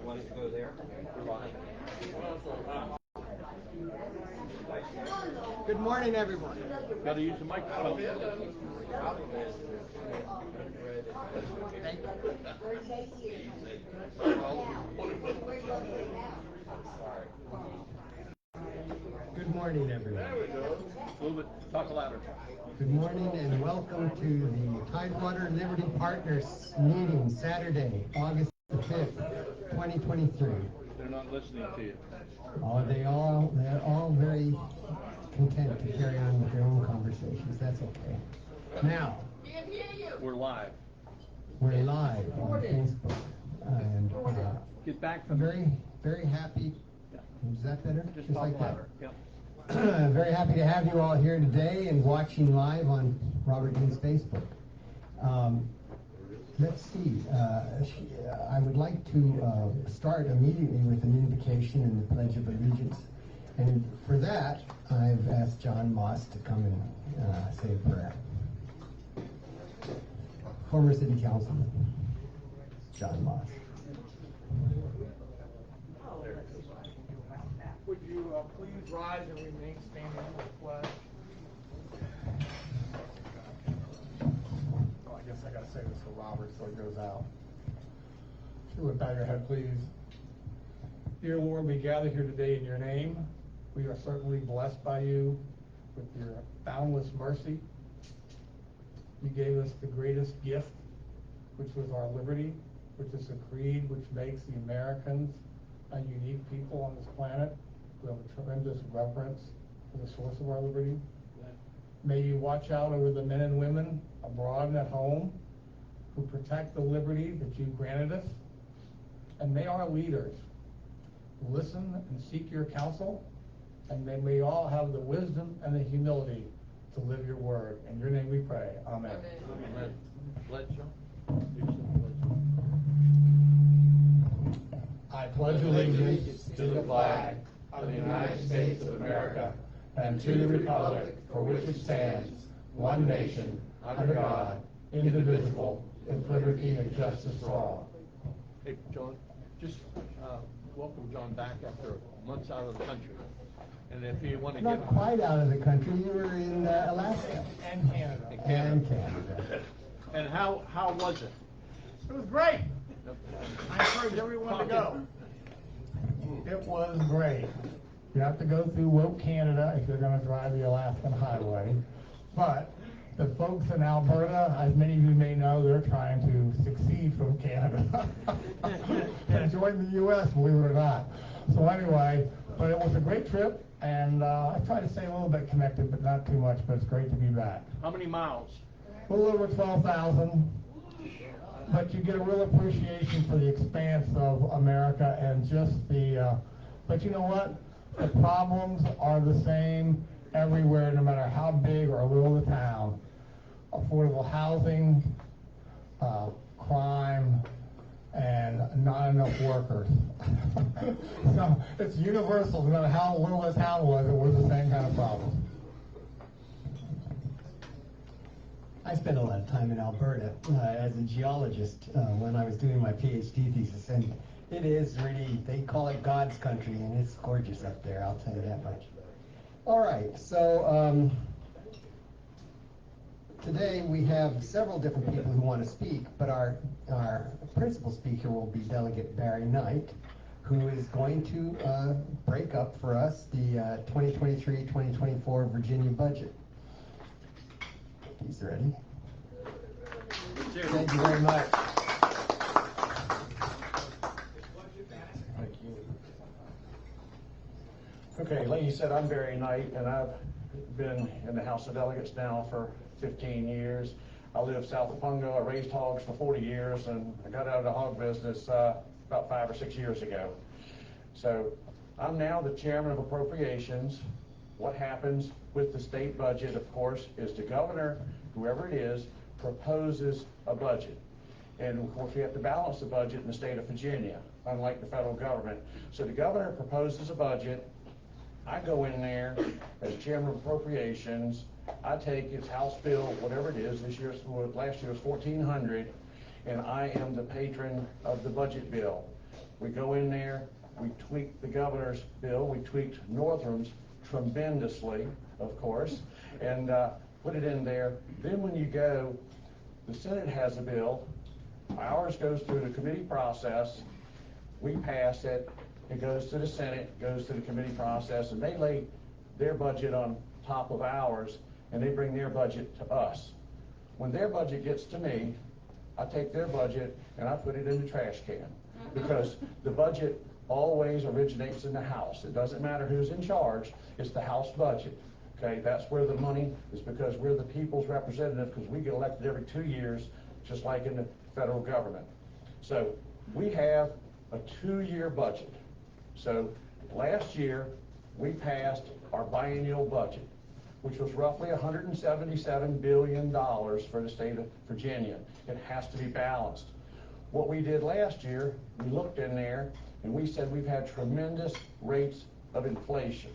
Want it to go there? Good morning, everyone. Got to use the microphone. Thank you. Good morning, everyone. There we go. A little bit. Talk louder. Good morning and welcome to the Tidewater Liberty Partners meeting Saturday, August the 5th, 2023. They're not listening to you. Oh, they're all very content to carry on with their own conversations. That's okay. Now, We're live. we're live on Facebook, and Get back from very, very happy. Is that better? Just talk like louder. that? Yep. Very happy to have you all here today and watching live on Robert Dean's Facebook. Let's see. I would like to start immediately with an invocation and the Pledge of Allegiance. And for that, I've asked John Moss to come and say a prayer. Former City Councilman John Moss. Would you please rise and remain standing for the pledge? Oh, I guess I gotta say this for Robert so it goes out. If you would bow your head, please. Dear Lord, we gather here today in your name. We are certainly blessed by you with your boundless mercy. You gave us the greatest gift, which was our liberty, which is a creed which makes the Americans a unique people on this planet. We have a tremendous reverence for the source of our liberty. May you watch out over the men and women abroad and at home who protect the liberty that you granted us. And may our leaders listen and seek your counsel, and may we all have the wisdom and the humility to live your word. In your name we pray. Amen. Amen. Pledge, John? I pledge allegiance to the flag of the United States of America and to the republic for which it stands, one nation, under God, indivisible, with liberty and justice for all. Hey, John, just welcome John back after months out of the country. And if you want to Not give quite out of the country. You were in Alaska. And Canada. And Canada. And how was it? It was great. I encourage everyone to go. It was great. You have to go through woke Canada if you're going to drive the Alaskan highway. But the folks in Alberta, as many of you may know, they're trying to succeed from Canada and join the U.S., believe it or not. So anyway, but it was a great trip, and I try to stay a little bit connected, but not too much, but it's great to be back. How many miles? A little over 12,000. But you get a real appreciation for the expanse of America and just the, but you know what? The problems are the same everywhere, no matter how big or little the town. Affordable housing, crime, and not enough workers. So it's universal, no matter how little the town was, it was the same kind of problem. I spent a lot of time in Alberta as a geologist when I was doing my PhD thesis, and it is really, they call it God's country, and it's gorgeous up there, I'll tell you that much. All right, so today we have several different people who want to speak, but our principal speaker will be Delegate Barry Knight, who is going to break up for us the 2023-2024 Virginia budget. He's ready. Thank you very much. Thank you. Okay, like you said, I'm Barry Knight, and I've been in the House of Delegates now for 15 years. I live south of Pungo. I raised hogs for 40 years, and I got out of the hog business about 5 or 6 years ago. So I'm now the chairman of appropriations. What happens with the state budget, of course, is the governor, whoever it is, proposes a budget. And of course, we have to balance the budget in the state of Virginia, unlike the federal government. So the governor proposes a budget. I go in there as chairman of appropriations. I take its House bill, whatever it is. Last year was 1,400, and I am the patron of the budget bill. We go in there, we tweak the governor's bill, we tweaked Northam's tremendously, of course, and put it in there. Then when you go, the Senate has a bill, ours goes through the committee process, we pass it, it goes to the Senate, goes to the committee process, and they lay their budget on top of ours, and they bring their budget to us. When their budget gets to me, I take their budget and I put it in the trash can, because the budget always originates in the House. It doesn't matter who's in charge, it's the House budget. Okay, that's where the money is, because we're the people's representative, because we get elected every 2 years, just like in the federal government. So we have a 2-year budget. So last year, we passed our biennial budget, which was roughly $177 billion for the state of Virginia. It has to be balanced. What we did last year, we looked in there and we said we've had tremendous rates of inflation.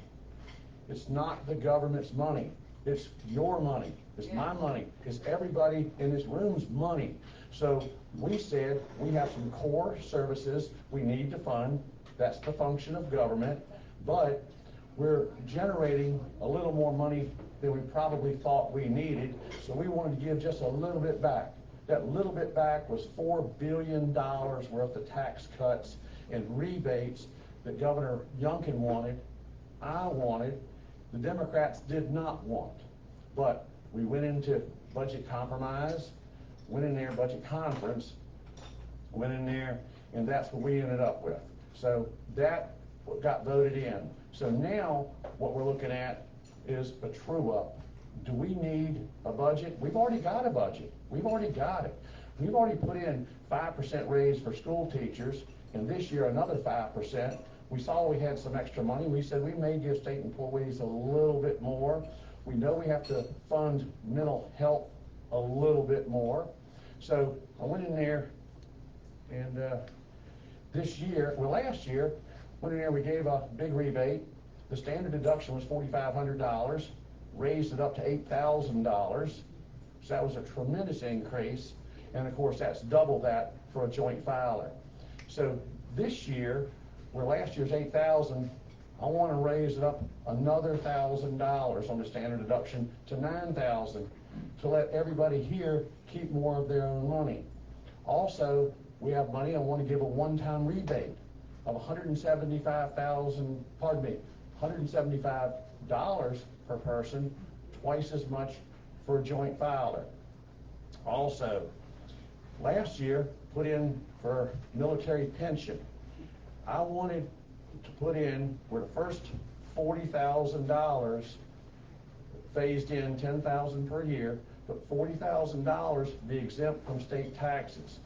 It's not the government's money. It's your money. It's my money. It's everybody in this room's money. So we said we have some core services we need to fund. That's the function of government. But we're generating a little more money than we probably thought we needed. So we wanted to give just a little bit back. That little bit back was $4 billion worth of tax cuts and rebates that Governor Youngkin wanted, I wanted, the Democrats did not want. But we went into budget compromise, went in there, budget conference, went in there, and that's what we ended up with. So that got voted in. So now what we're looking at is a true up. Do we need a budget? We've already got a budget. We've already got it. We've already put in 5% raise for school teachers, and this year another 5%. We saw we had some extra money. We said we may give state employees a little bit more. We know we have to fund mental health a little bit more. So I went in there and last year, went in there, we gave a big rebate. The standard deduction was $4,500, raised it up to $8,000. So that was a tremendous increase. And of course, that's double that for a joint filer. So this year, where last year's $8,000, I want to raise it up another $1,000 on the standard deduction to $9,000 to let everybody here keep more of their own money. Also, we have money. I want to give a one-time rebate of $175 per person, twice as much for a joint filer. Also, last year, put in for military pension. I wanted to put in, where the first $40,000 phased in $10,000 per year, but $40,000 be exempt from state taxes.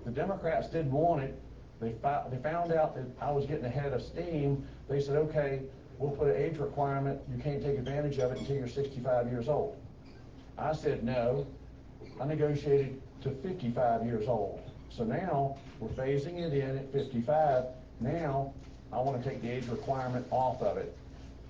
The Democrats didn't want it. They found out that I was getting ahead of steam. They said, okay, we'll put an age requirement. You can't take advantage of it until you're 65 years old. I said no. I negotiated to 55 years old. So now we're phasing it in at 55. Now I want to take the age requirement off of it.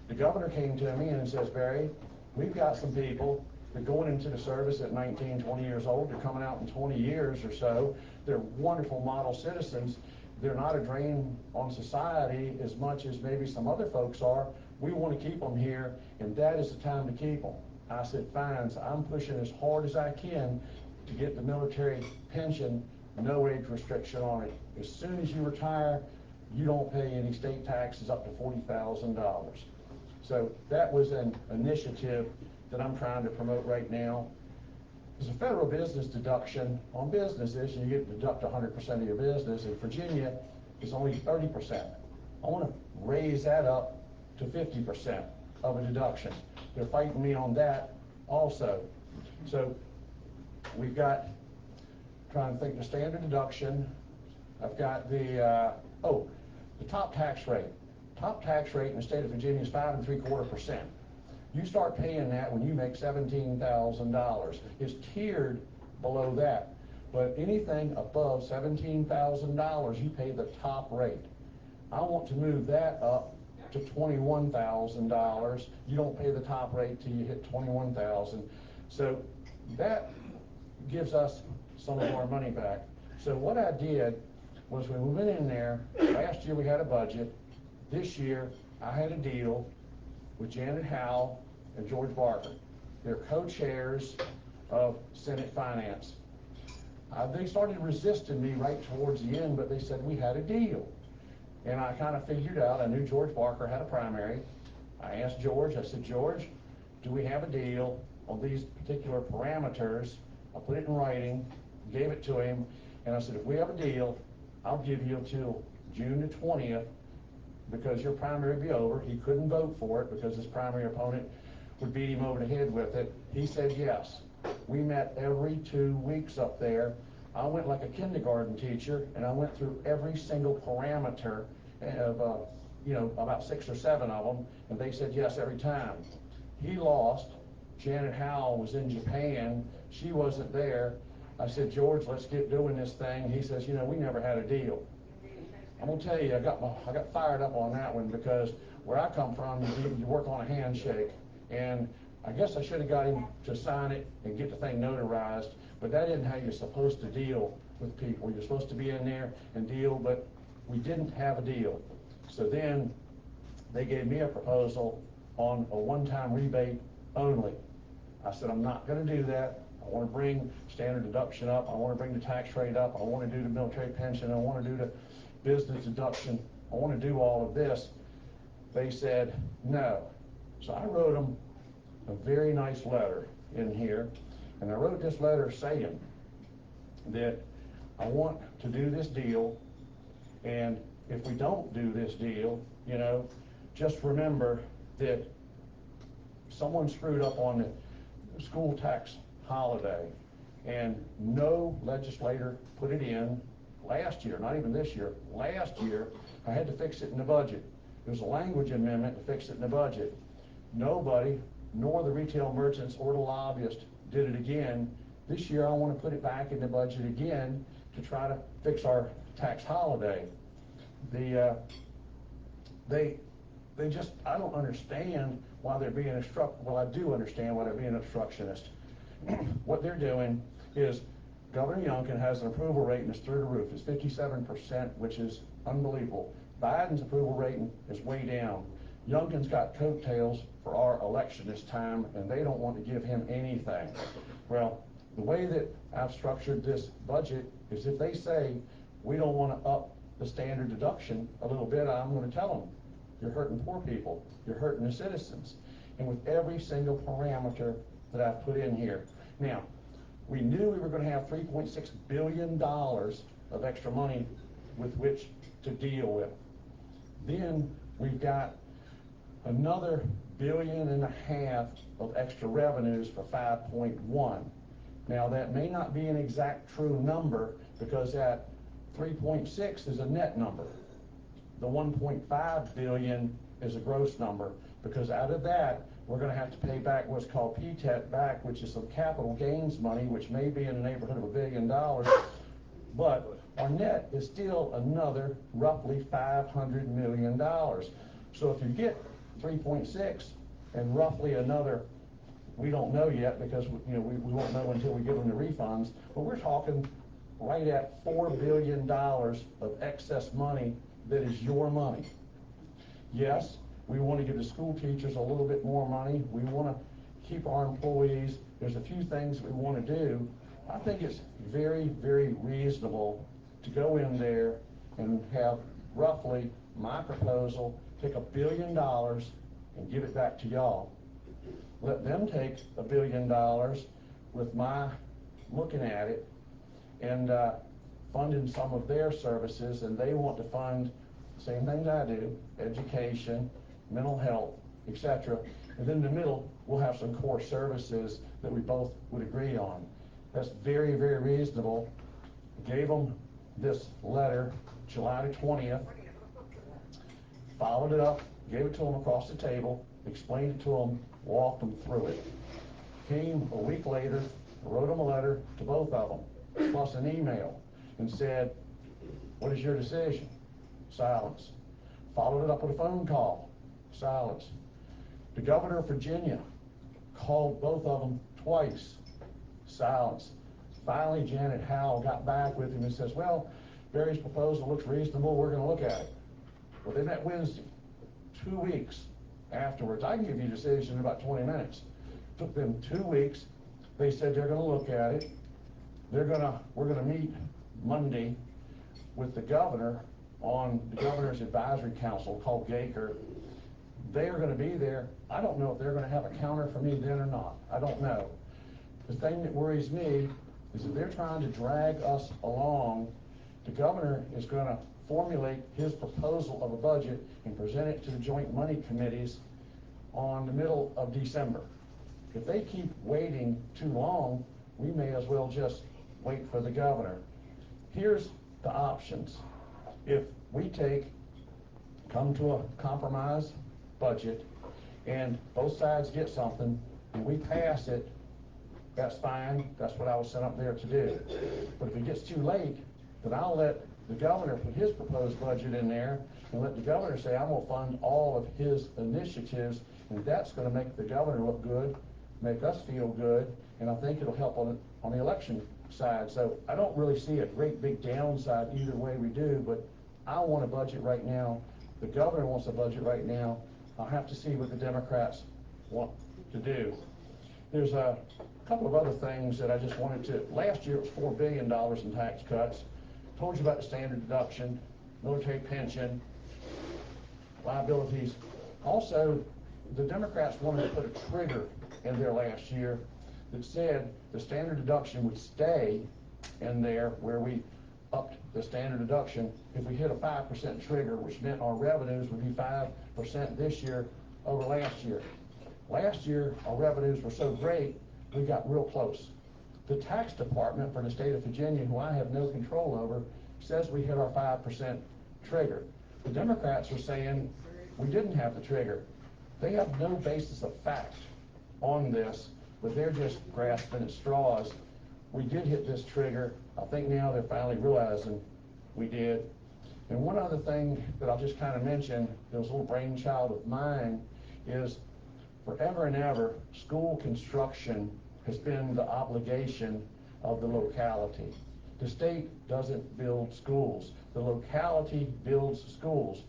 The governor came to me and says, Barry, we've got some people that are going into the service at 19, 20 years old. They're coming out in 20 years or so. They're wonderful model citizens. They're not a drain on society as much as maybe some other folks are. We want to keep them here, and that is the time to keep them. I said, fine. So I'm pushing as hard as I can to get the military pension, no age restriction on it. As soon as you retire, you don't pay any state taxes up to $40,000. So that was an initiative that I'm trying to promote right now. There's a federal business deduction on businesses, and you get to deduct 100% of your business. In Virginia, it's only 30%. I want to raise that up to 50% of a deduction. They're fighting me on that also. So we've got, trying to think, the standard deduction. I've got the top tax rate. Top tax rate in the state of Virginia is 5 3/4%. You start paying that when you make $17,000. It's tiered below that. But anything above $17,000, you pay the top rate. I want to move that up to $21,000. You don't pay the top rate till you hit $21,000. So that gives us some of our money back. So what I did was when we went in there, last year we had a budget. This year, I had a deal with Janet Howell and George Barker. They're co-chairs of Senate Finance. They started resisting me right towards the end, but they said we had a deal. And I kind of figured out, I knew George Barker had a primary. I asked George, I said, George, do we have a deal on these particular parameters? I put it in writing, gave it to him, and I said, if we have a deal, I'll give you until June the 20th, because your primary would be over. He couldn't vote for it because his primary opponent would beat him over the head with it. He said yes. We met every 2 weeks up there. I went like a kindergarten teacher, and I went through every single parameter of, about 6 or 7 of them, and they said yes every time. He lost. Janet Howell was in Japan. She wasn't there. I said, George, let's get doing this thing. He says, we never had a deal. I'm gonna tell you, I got fired up on that one, because where I come from, you work on a handshake, and I guess I should have got him to sign it and get the thing notarized, but that isn't how you're supposed to deal with people. You're supposed to be in there and deal, but we didn't have a deal. So then they gave me a proposal on a one-time rebate only. I said, I'm not gonna do that. I want to bring standard deduction up. I want to bring the tax rate up. I want to do the military pension. I want to do the business deduction. I want to do all of this. They said no. So I wrote them a very nice letter in here, and I wrote this letter saying that I want to do this deal, and if we don't do this deal, just remember that someone screwed up on the school tax holiday, and no legislator put it in last year, not even this year. Last year, I had to fix it in the budget. It was a language amendment to fix it in the budget. Nobody, nor the retail merchants or the lobbyists, did it again. This year, I want to put it back in the budget again to try to fix our tax holiday. They just, I don't understand why they're being well, I do understand why they're being obstructionist. What they're doing is, Governor Youngkin has an approval rating that's through the roof. It's 57%, which is unbelievable. Biden's approval rating is way down. Youngkin's got coattails for our election this time, and they don't want to give him anything. Well, the way that I've structured this budget is, if they say we don't want to up the standard deduction a little bit, I'm going to tell them, you're hurting poor people, you're hurting the citizens. And with every single parameter that I've put in here. Now, we knew we were going to have $3.6 billion of extra money with which to deal with. Then we've got another $1.5 billion of extra revenues for 5.1. Now, that may not be an exact true number, because that 3.6 is a net number. The 1.5 billion is a gross number, because out of that, we're going to have to pay back what's called PTET back, which is some capital gains money, which may be in the neighborhood of $1 billion, but our net is still another roughly $500 million. So if you get 3.6 and roughly another, we don't know yet, because we won't know until we give them the refunds, but we're talking right at $4 billion of excess money that is your money. Yes, we want to give the school teachers a little bit more money. We want to keep our employees. There's a few things we want to do. I think it's very, very reasonable to go in there and have roughly my proposal, take $1 billion and give it back to y'all. Let them take $1 billion with my looking at it and funding some of their services, and they want to fund the same things I do, education, mental health, etc. And then in the middle, we'll have some core services that we both would agree on. That's very, very reasonable. I gave them this letter July the 20th, followed it up, gave it to them across the table, explained it to them, walked them through it. Came a week later, wrote them a letter to both of them, plus an email, and said, what is your decision? Silence. Followed it up with a phone call. Silence. The governor of Virginia called both of them twice. Silence. Finally, Janet Howell got back with him and says, well, Barry's proposal looks reasonable, we're gonna look at it. Well, they met Wednesday, 2 weeks afterwards. I can give you a decision in about 20 minutes. Took them 2 weeks. They said they're gonna look at it. We're gonna meet Monday with the governor on the Governor's Advisory Council called Gaker. They are gonna be there. I don't know if they're gonna have a counter for me then or not. I don't know. The thing that worries me is that they're trying to drag us along. The governor is gonna formulate his proposal of a budget and present it to the joint money committees on the middle of December. If they keep waiting too long, we may as well just wait for the governor. Here's the options. If we come to a compromise budget and both sides get something and we pass it, that's fine. That's what I was sent up there to do. But if it gets too late, then I'll let the governor put his proposed budget in there and let the governor say, I'm gonna fund all of his initiatives, and that's gonna make the governor look good, make us feel good, and I think it'll help on the election side. So I don't really see a great big downside either way we do, but I want a budget right now. The governor wants a budget right now. I'll have to see what the Democrats want to do. There's a couple of other things that I just wanted to. Last year it was $4 billion in tax cuts. Told you about the standard deduction, military pension, liabilities. Also, the Democrats wanted to put a trigger in there last year that said the standard deduction would stay in there where we upped the standard deduction if we hit a 5% trigger, which meant our revenues would be 5% this year over last year. Last year, our revenues were so great, we got real close. The tax department for the state of Virginia, who I have no control over, says we hit our 5% trigger. The Democrats are saying we didn't have the trigger. They have no basis of fact on this, but they're just grasping at straws. We did hit this trigger. I think now they're finally realizing we did. And one other thing that I'll just kind of mention, that was a little brainchild of mine, is forever and ever, school construction has been the obligation of the locality. The state doesn't build schools. The locality builds schools.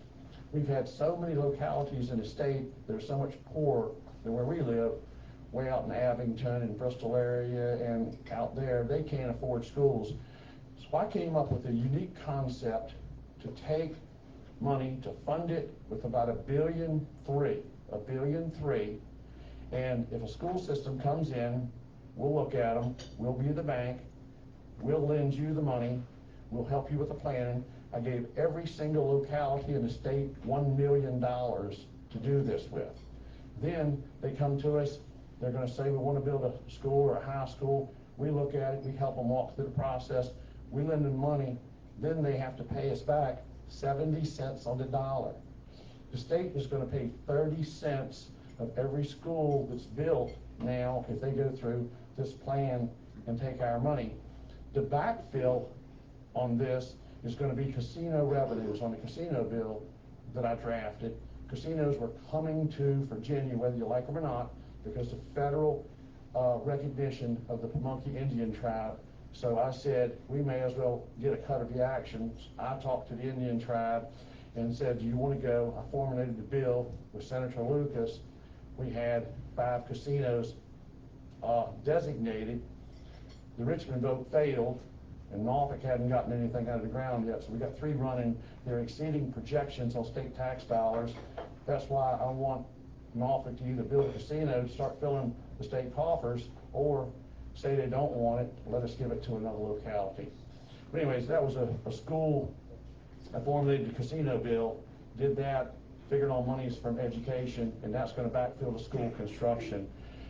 We've had so many localities in the state that are so much poorer than where we live, way out in Abington and Bristol area and out there, they can't afford schools. So I came up with a unique concept to take money to fund it with about $1.3 billion, and if a school system comes in, we'll look at them, we'll be the bank, we'll lend you the money, we'll help you with the planning. I gave every single locality in the state $1 million to do this with. Then they come to us, they're going to say we want to build a school or a high school. We look at it, we help them walk through the process, we lend them money, then they have to pay us back 70 cents on the dollar. The state is going to pay 30 cents of every school that's built now if they go through this plan and take our money. The backfill on this is going to be casino revenues. On the casino bill that I drafted, casinos were coming to Virginia, whether you like them or not, because of federal recognition of the Pamunkey Indian tribe. So I said, we may as well get a cut of the action. I talked to the Indian tribe and said, do you want to go? I formulated the bill with Senator Lucas. We had 5 casinos designated. The Richmond vote failed, and Norfolk hadn't gotten anything out of the ground yet, so we got 3 running. They're exceeding projections on state tax dollars. That's why I want Norfolk to either build a casino, start filling the state coffers, or say they don't want it, let us give it to another locality. But anyways, that was a school. I formulated the casino bill, did that, figured on monies from education, and that's going to backfill the school construction.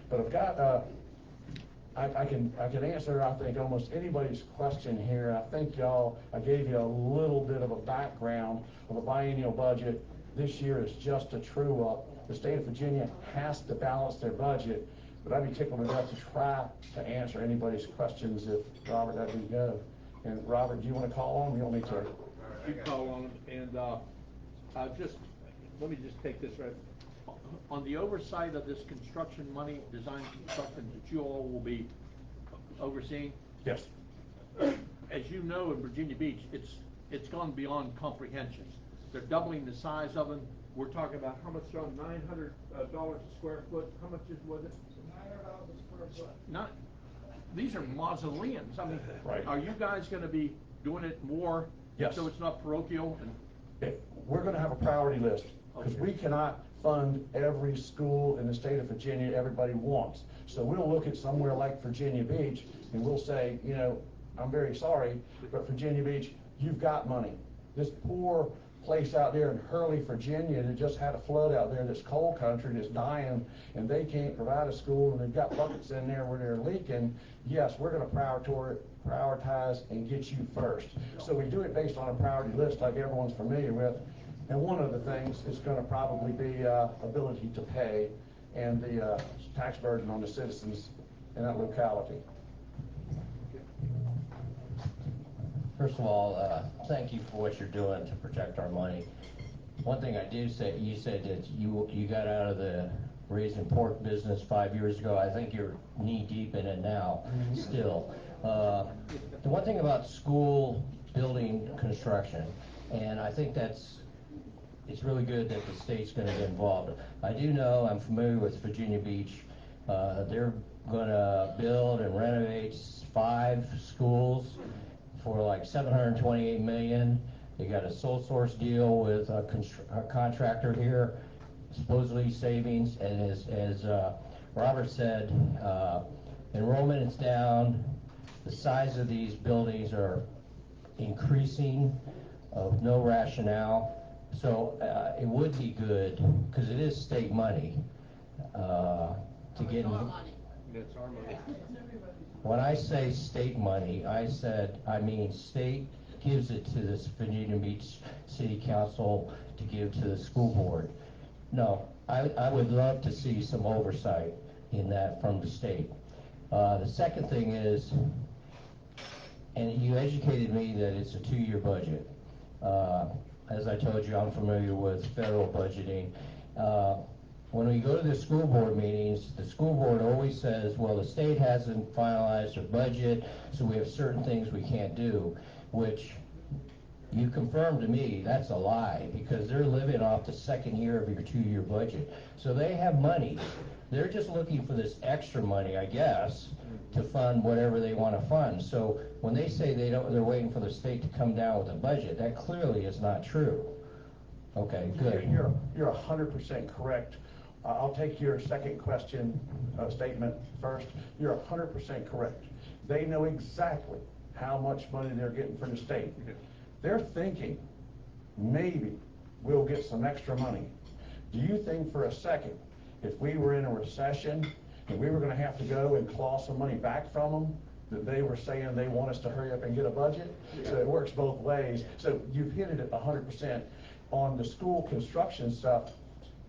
But I've got, I can answer, I think, almost anybody's question here. I think I gave you a little bit of a background of a biennial budget. This year is just a true up. The state of Virginia has to balance their budget, but I'd be tickled to death to try to answer anybody's questions if Robert let me go. And Robert, do you want to call on him? You want me to? You call on them, and let me just take this right. On the oversight of this construction money, design construction that you all will be overseeing. Yes. As you know, in Virginia Beach, it's it's gone beyond comprehension. They're doubling the size of them. We're talking about how much, John, $900 a square foot? How much was it? $900 a square foot. Not, these are mausoleums. I mean, Right. are you guys gonna be doing it more? Yes. So it's not parochial and? We're gonna have a priority list, because Okay. we cannot fund every school in the state of Virginia everybody wants. So we'll look at somewhere like Virginia Beach, and we'll say, you know, I'm very sorry, but Virginia Beach, you've got money. This poor place out there in Hurley, Virginia, that just had a flood out there, this coal country that's dying, and they can't provide a school, and they've got buckets in there where they're leaking. Yes, we're gonna prioritize and get you first. So we do it based on a priority list like everyone's familiar with. And one of the things is gonna probably be ability to pay and the tax burden on the citizens in that locality. First of all, thank you for what you're doing to protect our money. One thing I do say, you said that you got out of the raising pork business 5 years ago. I think you're knee deep in it now, still. The one thing about school building construction, and I think it's really good that the state's going to get involved. I do know, I'm familiar with Virginia Beach. They're going to build and renovate 5 schools for like $728 million. They got a sole source deal with a contractor here, supposedly savings. And as Robert said, enrollment is down. The size of these buildings are increasing of no rationale. So it would be good, because it is state money, to get in. It's our money. When I say state money, I mean state gives it to this Virginia Beach City Council to give to the school board. No, I would love to see some oversight in that from the state. The second thing is, and you educated me that it's a 2-year budget. As I told you, I'm familiar with federal budgeting. When we go to the school board meetings, the school board always says, well, the state hasn't finalized their budget, so we have certain things we can't do, which you confirmed to me that's a lie, because they're living off the second year of your 2-year budget. So they have money. They're just looking for this extra money, I guess, to fund whatever they want to fund. So when they say they're waiting for the state to come down with a budget, that clearly is not true. Okay, good. You're 100% correct. I'll take your second question statement first. You're 100% correct. They know exactly how much money they're getting from the state. They're thinking maybe we'll get some extra money. Do you think for a second, if we were in a recession and we were going to have to go and claw some money back from them, that they were saying they want us to hurry up and get a budget? So it works both ways. So you've hit it at 100%. On the school construction stuff,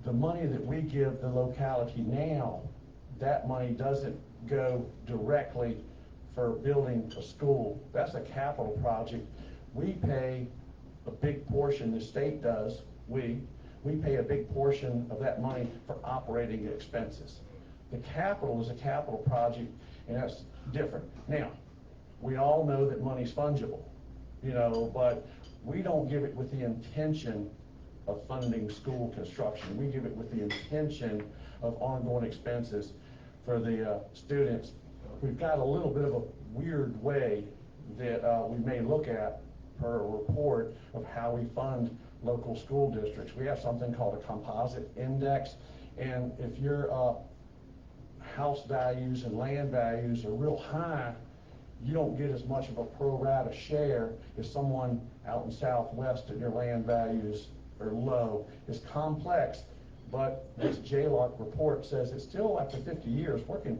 the money that we give the locality now, that money doesn't go directly for building a school. That's a capital project. We pay a big portion, the state does, we pay a big portion of that money for operating expenses. The capital is a capital project, and that's different. Now, we all know that money's fungible, you know, but we don't give it with the intention of funding school construction. We give it with the intention of ongoing expenses for the students. We've got a little bit of a weird way that we may look at per report of how we fund local school districts. We have something called a composite index, and if your house values and land values are real high, you don't get as much of a pro rata share as someone out in Southwest and your land values are low. It's complex, but this JLOC report says it's still, after 50 years, working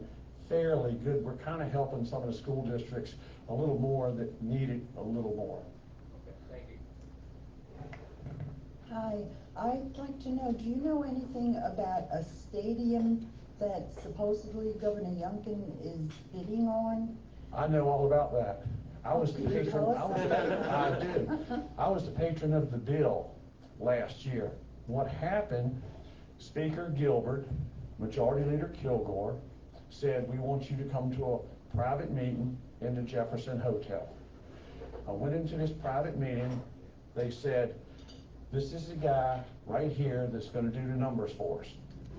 fairly good. We're kind of helping some of the school districts a little more that need it a little more. Okay, thank you. Hi, I'd like to know, do you know anything about a stadium that supposedly Governor Youngkin is bidding on? I know all about that. I was the Can you patron. tell us? I do. I was the patron of the bill last year. What happened? Speaker Gilbert, Majority Leader Kilgore said, "We want you to come to a private meeting in the Jefferson Hotel." I went into this private meeting. They said, this is the guy right here that's gonna do the numbers for us.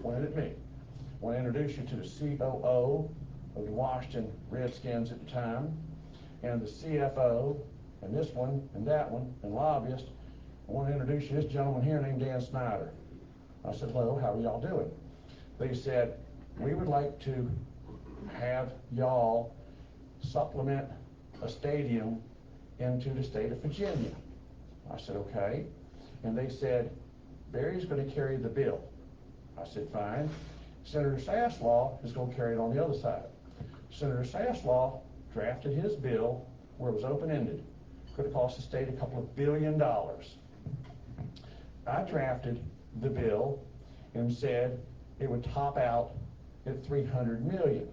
Pointed at me. I want to introduce you to the COO of the Washington Redskins at the time, and the CFO, and this one, and that one, and lobbyist. I want to introduce you to this gentleman here named Dan Snyder. I said, hello, how are y'all doing? They said, we would like to have y'all supplement a stadium into the state of Virginia. I said, okay. And they said, Barry's going to carry the bill. I said, fine. Senator Sasslaw is going to carry it on the other side. Senator Sasslaw drafted his bill where it was open-ended. Could have cost the state a couple of $1 billion. I drafted the bill and said it would top out at $300 million.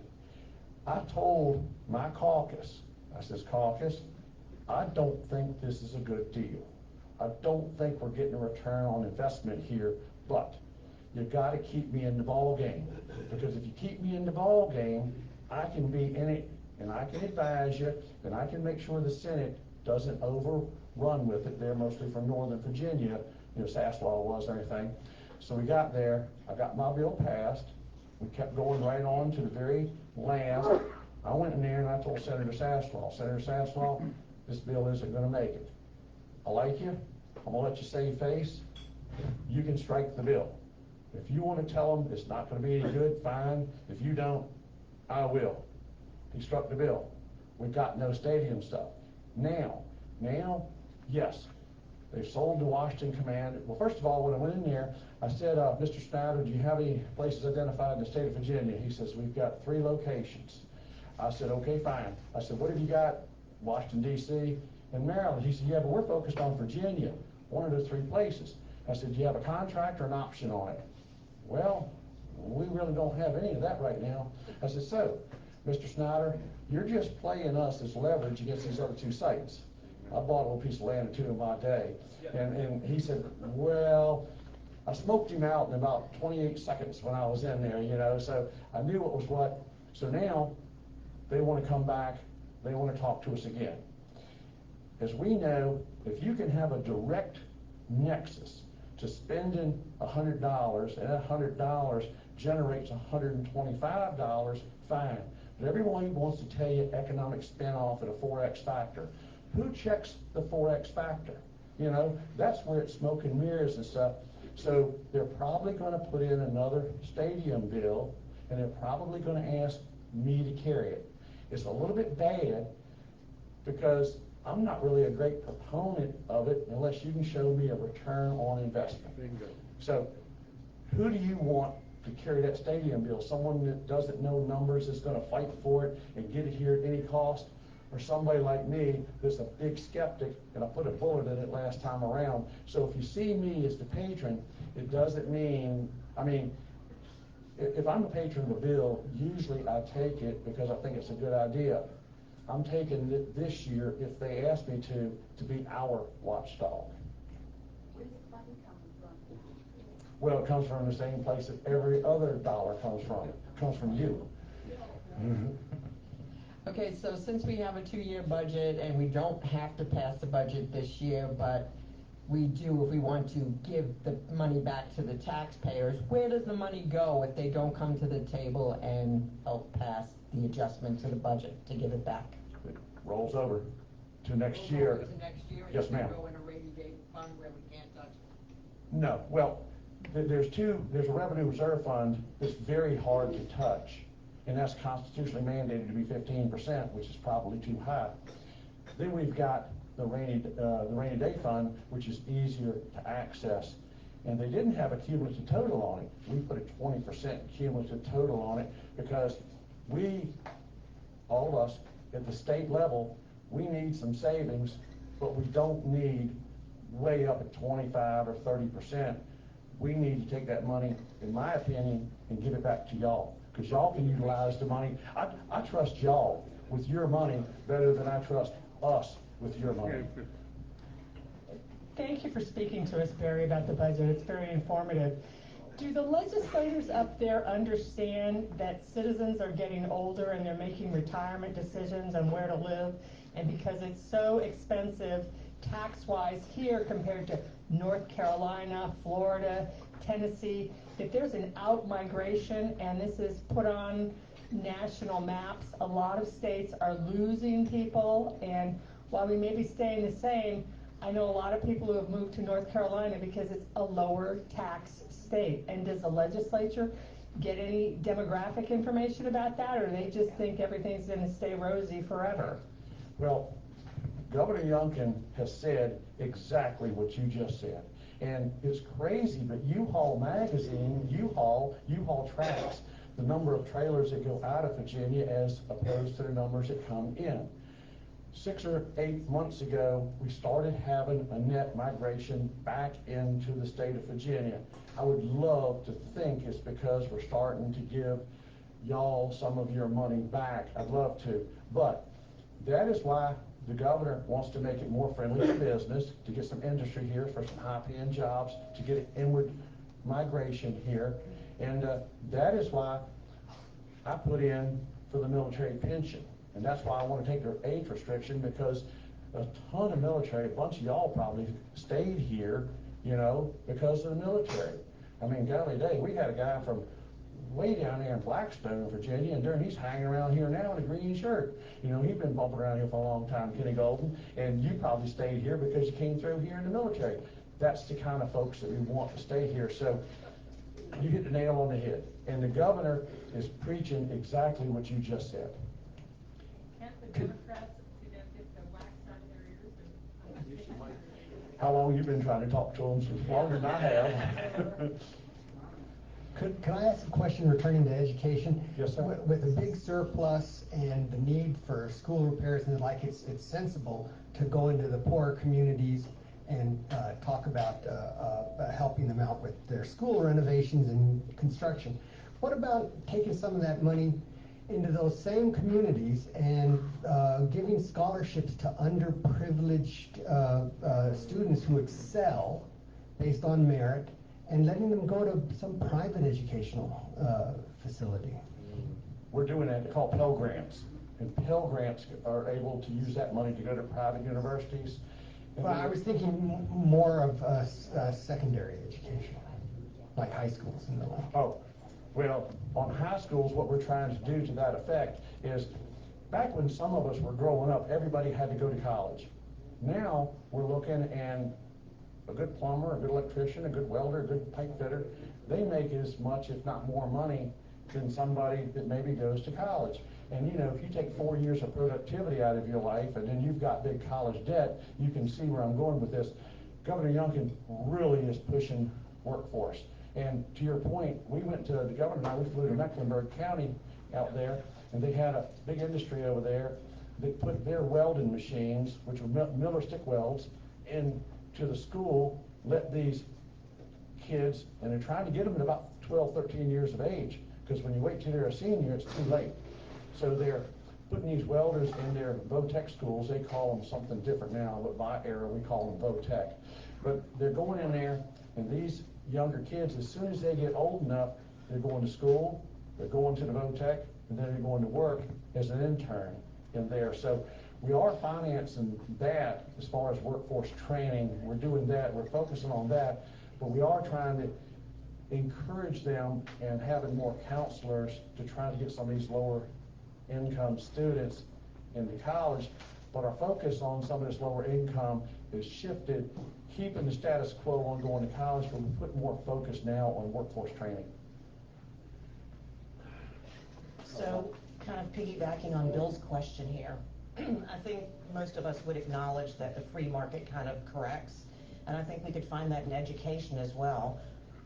I told my caucus, I says, caucus, I don't think this is a good deal. I don't think we're getting a return on investment here, but you got to keep me in the ball game, because if you keep me in the ball game, I can be in it, and I can advise you, and I can make sure the Senate doesn't overrun with it. They're mostly from Northern Virginia, Sasslaw was and everything. So we got there. I got my bill passed. We kept going right on to the very last. I went in there and I told Senator Sasslaw, Senator Sasslaw, this bill isn't going to make it. I like you. I'm going to let you save face. You can strike the bill. If you want to tell them it's not going to be any good, fine. If you don't, I will. He struck the bill. We've got no stadium stuff. Now, yes, they've sold the Washington Command. Well, first of all, when I went in there, I said, Mr. Snyder, do you have any places identified in the state of Virginia? He says, we've got 3 locations. I said, okay, fine. I said, what have you got? Washington, D.C. and Maryland. He said, yeah, but we're focused on Virginia, one of those 3 places. I said, do you have a contract or an option on it? Well, we really don't have any of that right now. I said, so, Mr. Snyder, you're just playing us as leverage against these other 2 sites. I bought a little piece of land or 2 in my day. And he said, well, I smoked him out in about 28 seconds when I was in there, so I knew what was what. So now they want to come back. They want to talk to us again. As we know, if you can have a direct nexus to spending $100 and that $100 generates $125, fine. But everyone wants to tell you economic spin-off at a 4X factor. Who checks the 4X factor? That's where it's smoke and mirrors and stuff. So they're probably going to put in another stadium bill, and they're probably going to ask me to carry it. It's a little bit bad because I'm not really a great proponent of it unless you can show me a return on investment. Bingo. So who do you want to carry that stadium bill? Someone that doesn't know numbers is going to fight for it and get it here at any cost? Or somebody like me that's a big skeptic, and I put a bullet in it last time around. So if you see me as the patron, it doesn't mean, if I'm a patron of a bill, usually I take it because I think it's a good idea. I'm taking it this year, if they ask me to be our watchdog. Where's the money coming from? Well, it comes from the same place that every other dollar comes from. It comes from you. Mm-hmm. Okay, so since we have a 2-year budget and we don't have to pass the budget this year, but we do if we want to give the money back to the taxpayers, where does the money go if they don't come to the table and help pass the adjustment to the budget to give it back? It rolls over to next year. To next year? Yes, ma'am. Go in a rainy day fund where we can't touch it? No. Well, there's a revenue reserve fund that's very hard to touch, and that's constitutionally mandated to be 15%, which is probably too high. Then we've got the rainy day fund, which is easier to access. And they didn't have a cumulative total on it. We put a 20% cumulative total on it because all of us at the state level, we need some savings, but we don't need way up at 25 or 30%. We need to take that money, in my opinion, and give it back to y'all, because y'all can utilize the money. I trust y'all with your money better than I trust us with your money. Thank you for speaking to us, Barry, about the budget. It's very informative. Do the legislators up there understand that citizens are getting older and they're making retirement decisions on where to live, And because it's so expensive tax-wise here compared to North Carolina, Florida, Tennessee, if there's an out-migration and this is put on national maps, a lot of states are losing people, and while we may be staying the same, I know a lot of people who have moved to North Carolina because it's a lower tax state. And does the legislature get any demographic information about that, or they just think everything's going to stay rosy forever? Well, Governor Youngkin has said exactly what you just said. And it's crazy, but U-Haul magazine, U-Haul tracks the number of trailers that go out of Virginia as opposed to the numbers that come in. 6 or 8 months ago, we started having a net migration back into the state of Virginia. I would love to think it's because we're starting to give y'all some of your money back. I'd love to. But that is why the governor wants to make it more friendly for business, to get some industry here for some high-paying jobs, to get inward migration here. And that is why I put in for the military pension. And that's why I want to take their age restriction, because a ton of military, a bunch of y'all probably stayed here, you know, because of the military. I mean, golly day, we had a guy from way down there in Blackstone, Virginia, and he's hanging around here now in a green shirt. You know, he's been bumping around here for a long time, Kenny Golden, and you probably stayed here because you came through here in the military. That's the kind of folks that we want to stay here. So you hit the nail on the head. And the governor is preaching exactly what you just said. Can't the Democrats, get the wax out of their ears? How long you been trying to talk to them? Longer than I have. Can I ask a question returning to education? Yes, sir. With a big surplus and the need for school repairs and the like, it's sensible to go into the poorer communities and talk about helping them out with their school renovations and construction. What about taking some of that money into those same communities and giving scholarships to underprivileged students who excel based on merit, and letting them go to some private educational facility? We're doing that. They're called Pell Grants. And Pell Grants are able to use that money to go to private universities. Well, I was thinking more of secondary education, like high schools and the like. Oh, well, on high schools, what we're trying to do to that effect is, back when some of us were growing up, everybody had to go to college. Now, we're looking, and a good plumber, a good electrician, a good welder, a good pipe fitter, they make as much, if not more money than somebody that maybe goes to college. And you know, if you take 4 years of productivity out of your life and then you've got big college debt, you can see where I'm going with this. Governor Youngkin really is pushing workforce. And to your point, we went to, the governor and I, we flew to Mecklenburg County out there, and they had a big industry over there that put their welding machines, which were Miller stick welds, into the school, let these kids, and they're trying to get them at about 12, 13 years of age, because when you wait till they're a senior, it's too late. So they're putting these welders in their VOTEC schools. They call them something different now, but my era, we call them VOTEC. But they're going in there, and these younger kids, as soon as they get old enough, they're going to school, they're going to the VOTEC, and then they're going to work as an intern in there. So we are financing that as far as workforce training. We're doing that. We're focusing on that. But we are trying to encourage them and having more counselors to try to get some of these lower income students into college. But our focus on some of this lower income is shifted, keeping the status quo on going to college, but we put more focus now on workforce training. So, kind of piggybacking on Bill's question here, I think most of us would acknowledge that the free market kind of corrects, and I think we could find that in education as well.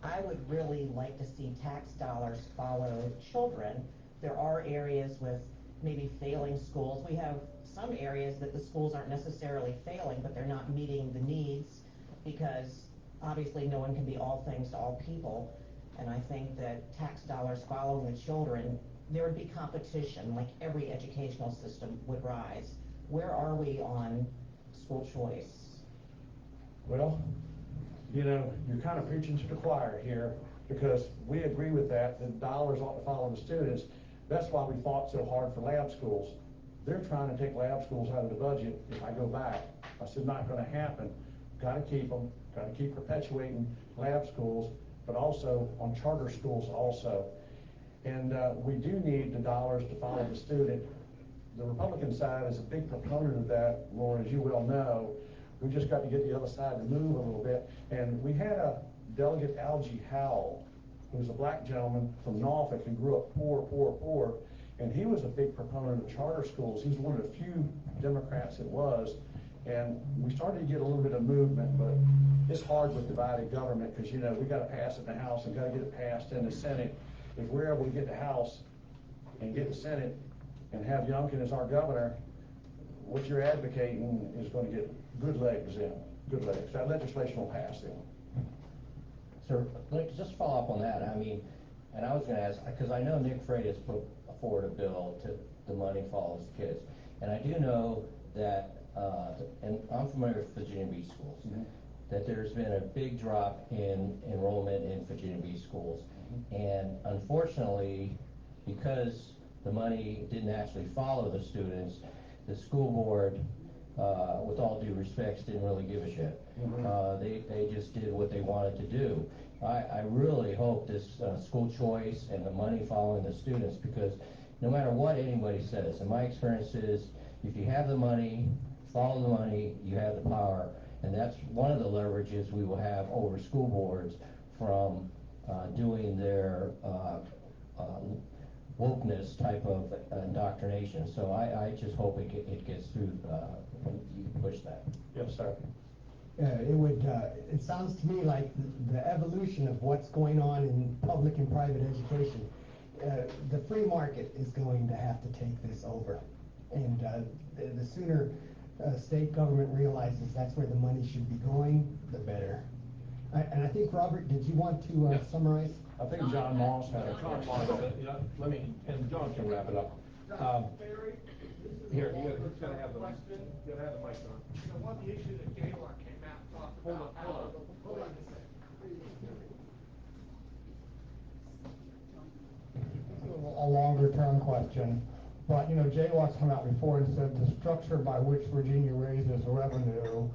I would really like to see tax dollars follow children. There are areas with maybe failing schools. We have some areas that the schools aren't necessarily failing, but they're not meeting the needs, because obviously no one can be all things to all people. And I think that tax dollars following the children, there would be competition, like every educational system would rise. Where are we on school choice? Well, you know, you're kind of preaching to the choir here, because we agree with that dollars ought to follow the students. That's why we fought so hard for lab schools. They're trying to take lab schools out of the budget if I go back. I said, not gonna happen. Gotta keep them, gotta keep perpetuating lab schools, but also on charter schools also. And we do need the dollars to follow the student. The Republican side is a big proponent of that, Laura, as you well know. We just got to get the other side to move a little bit. And we had a Delegate Algie Howell, who's a black gentleman from Norfolk who grew up poor, and he was a big proponent of charter schools. He's one of the few Democrats that was. And we started to get a little bit of movement, but it's hard with divided government because, you know, we got to pass it in the House and got to get it passed in the Senate. If we're able to get the House and get the Senate and have Youngkin as our governor, what you're advocating is going to get good legs in, good legs. That legislation will pass then. So, just follow up on that. I mean, and I was going to ask, because I know Nick Freitas put forward a bill to the money follows the kids. And I do know that, and I'm familiar with Virginia Beach schools, that there's been a big drop in enrollment in Virginia Beach schools. And unfortunately, because the money didn't actually follow the students, the school board, with all due respects, didn't really give a shit. They just did what they wanted to do. I really hope this school choice and the money following the students, because no matter what anybody says, and my experience is, if you have the money, follow the money, you have the power, and that's one of the leverages we will have over school boards from doing their wokeness type of indoctrination. So I just hope it gets through, you push that. Yes, sir. It would, it sounds to me like the evolution of what's going on in public and private education. The free market is going to have to take this over. And the sooner state government realizes that's where the money should be going, the better. And I think, Robert, did you want to summarize? I think John Moss had a John Moss, let me, and John can wrap it up. Here, you gotta have the mic on. You know, one of the issues that Gaylord came out and talked about. Hold on a second. A longer term question, but you know, JLOC's come out before and said the structure by which Virginia raises revenue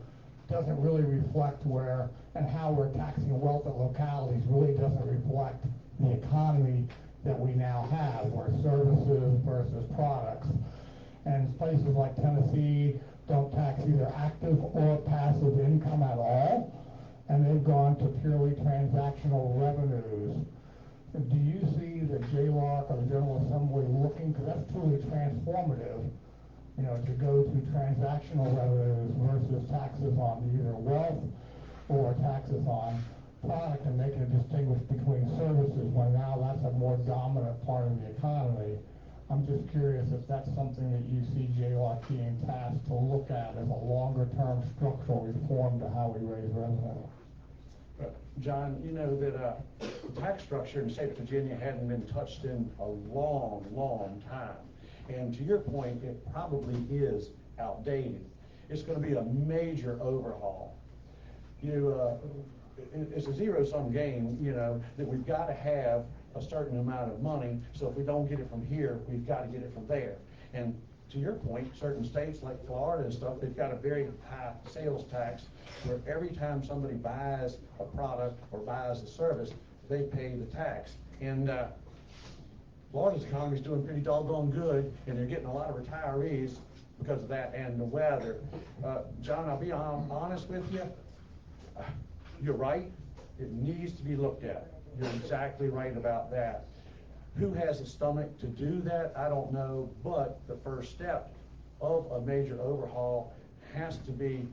doesn't really reflect where and how we're taxing wealth at localities really doesn't reflect the economy that we now have, where services versus products. And places like Tennessee don't tax either active or passive income at all, and they've gone to purely transactional revenues. Do you see the JLOC or the General Assembly looking, because that's truly transformative, you know, to go to transactional revenues versus taxes on either wealth or taxes on product, and making a distinguish between services when now that's a more dominant part of the economy? I'm just curious if that's something that you see JLOC being tasked to look at as a longer-term structural reform to how we raise revenue. John, you know that the tax structure in the state of Virginia hadn't been touched in a long time. And to your point, it probably is outdated. It's going to be a major overhaul. It's a zero-sum game, you know, that we've got to have a certain amount of money, so if we don't get it from here, we've got to get it from there. And to your point, certain states like Florida and stuff, they've got a very high sales tax where every time somebody buys a product or buys a service, they pay the tax. And Florida's economy is doing pretty doggone good, and they're getting a lot of retirees because of that and the weather. John, I'll be honest with you. You're right. It needs to be looked at. You're exactly right about that. Who has the stomach to do that? I don't know, but the first step of a major overhaul has to be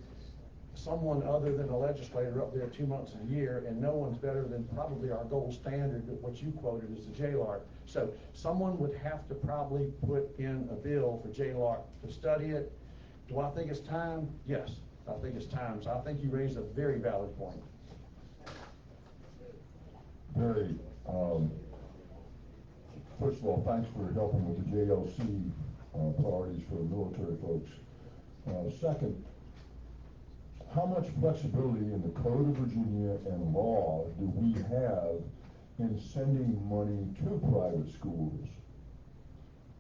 someone other than a legislator up there 2 months a year, and no one's better than probably our gold standard, what you quoted as the JLARC. So someone would have to probably put in a bill for JLARC to study it. Do I think it's time? Yes, I think it's time. So I think you raised a very valid point. Very, first of all, thanks for helping with the JLC priorities for the military folks. Second, how much flexibility in the Code of Virginia and law do we have in sending money to private schools?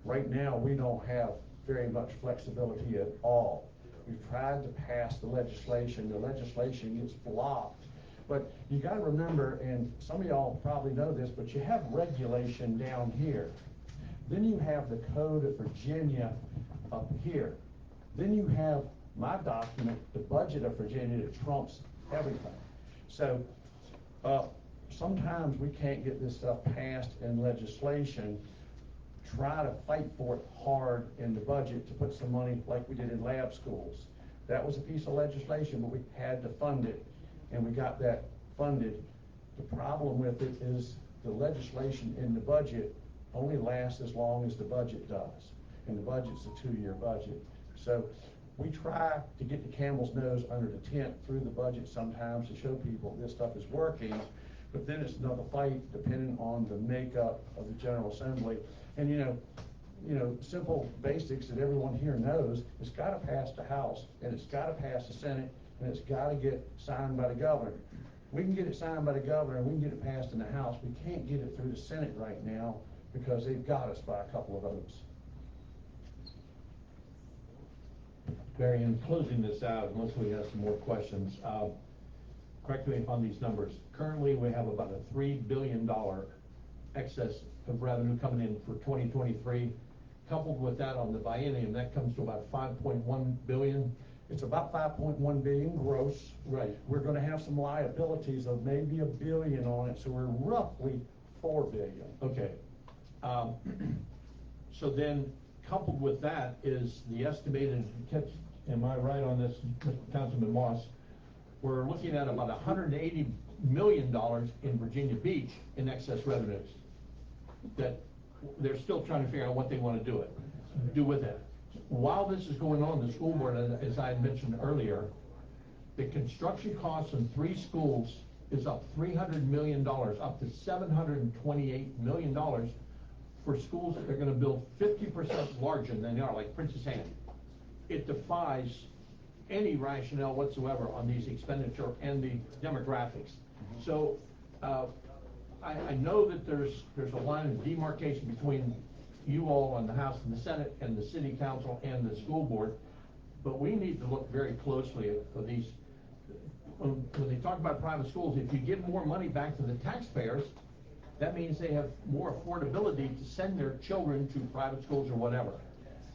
Right now, we don't have very much flexibility at all. We've tried to pass the legislation gets blocked. But you gotta remember, and some of y'all probably know this, but you have regulation down here. Then you have the code of Virginia up here. Then you have my document, the budget of Virginia, that trumps everything. So, sometimes we can't get this stuff passed in legislation. Try to fight for it hard in the budget to put some money like we did in lab schools. That was a piece of legislation, but we had to fund it, and we got that funded. The problem with it is the legislation in the budget only lasts as long as the budget does, and the budget's a 2-year budget. So we try to get the camel's nose under the tent through the budget sometimes to show people this stuff is working, but then it's another fight depending on the makeup of the General Assembly. And you know, simple basics that everyone here knows, it's gotta pass the House, and it's gotta pass the Senate, and it's gotta get signed by the governor. We can get it signed by the governor, and we can get it passed in the House. We can't get it through the Senate right now because they've got us by a couple of votes. Barry, in closing this out, unless we have some more questions, correct me on these numbers. Currently, we have about a $3 billion excess of revenue coming in for 2023. Coupled with that on the biennium, that comes to about 5.1 billion. It's about 5.1 billion gross. Right. We're gonna have some liabilities of maybe $1 billion on it, so we're roughly 4 billion. Okay. So then, coupled with that is the estimated, am I right on this, Councilman Moss? We're looking at about $180 million in Virginia Beach in excess revenues that they're still trying to figure out what they want to do with it. While this is going on, the school board, as I had mentioned earlier, the construction costs in 3 schools is up $300 million, up to $728 million for schools that they're going to build 50% larger than they are, like Princess Anne. It defies any rationale whatsoever on these expenditure and the demographics. So I know that there's a line of demarcation between you all and the House and the Senate and the City Council and the school board, but we need to look very closely at these. When they talk about private schools, if you give more money back to the taxpayers, that means they have more affordability to send their children to private schools or whatever.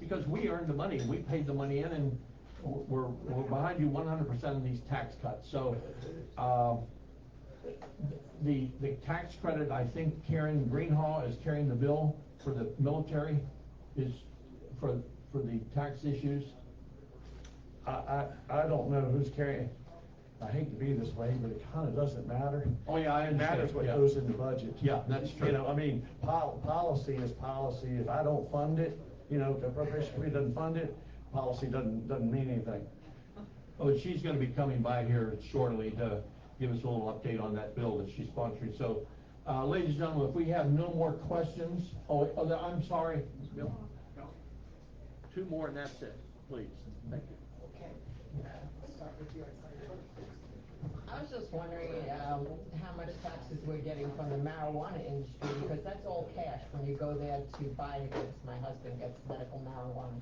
Because we earned the money, we paid the money in, and we're behind you 100% of these tax cuts. So the tax credit, I think Karen Greenhaw is carrying the bill for the military, is for the tax issues. I don't know who's carrying. I hate to be this way, but it kind of doesn't matter. Oh yeah, I understand. It matters what goes in the budget. Yeah, that's true. You know, I mean, policy is policy. If I don't fund it, you know, if the appropriation committee doesn't fund it, policy doesn't mean anything. Oh, she's going to be coming by here shortly to give us a little update on that bill that she's sponsoring. So, ladies and gentlemen, if we have no more questions, I'm sorry. No. 2 more and that's it, please. Thank you. Okay. Start with yours. I was just wondering how much taxes we're getting from the marijuana industry, because that's all cash. When you go there to buy this, my husband gets medical marijuana.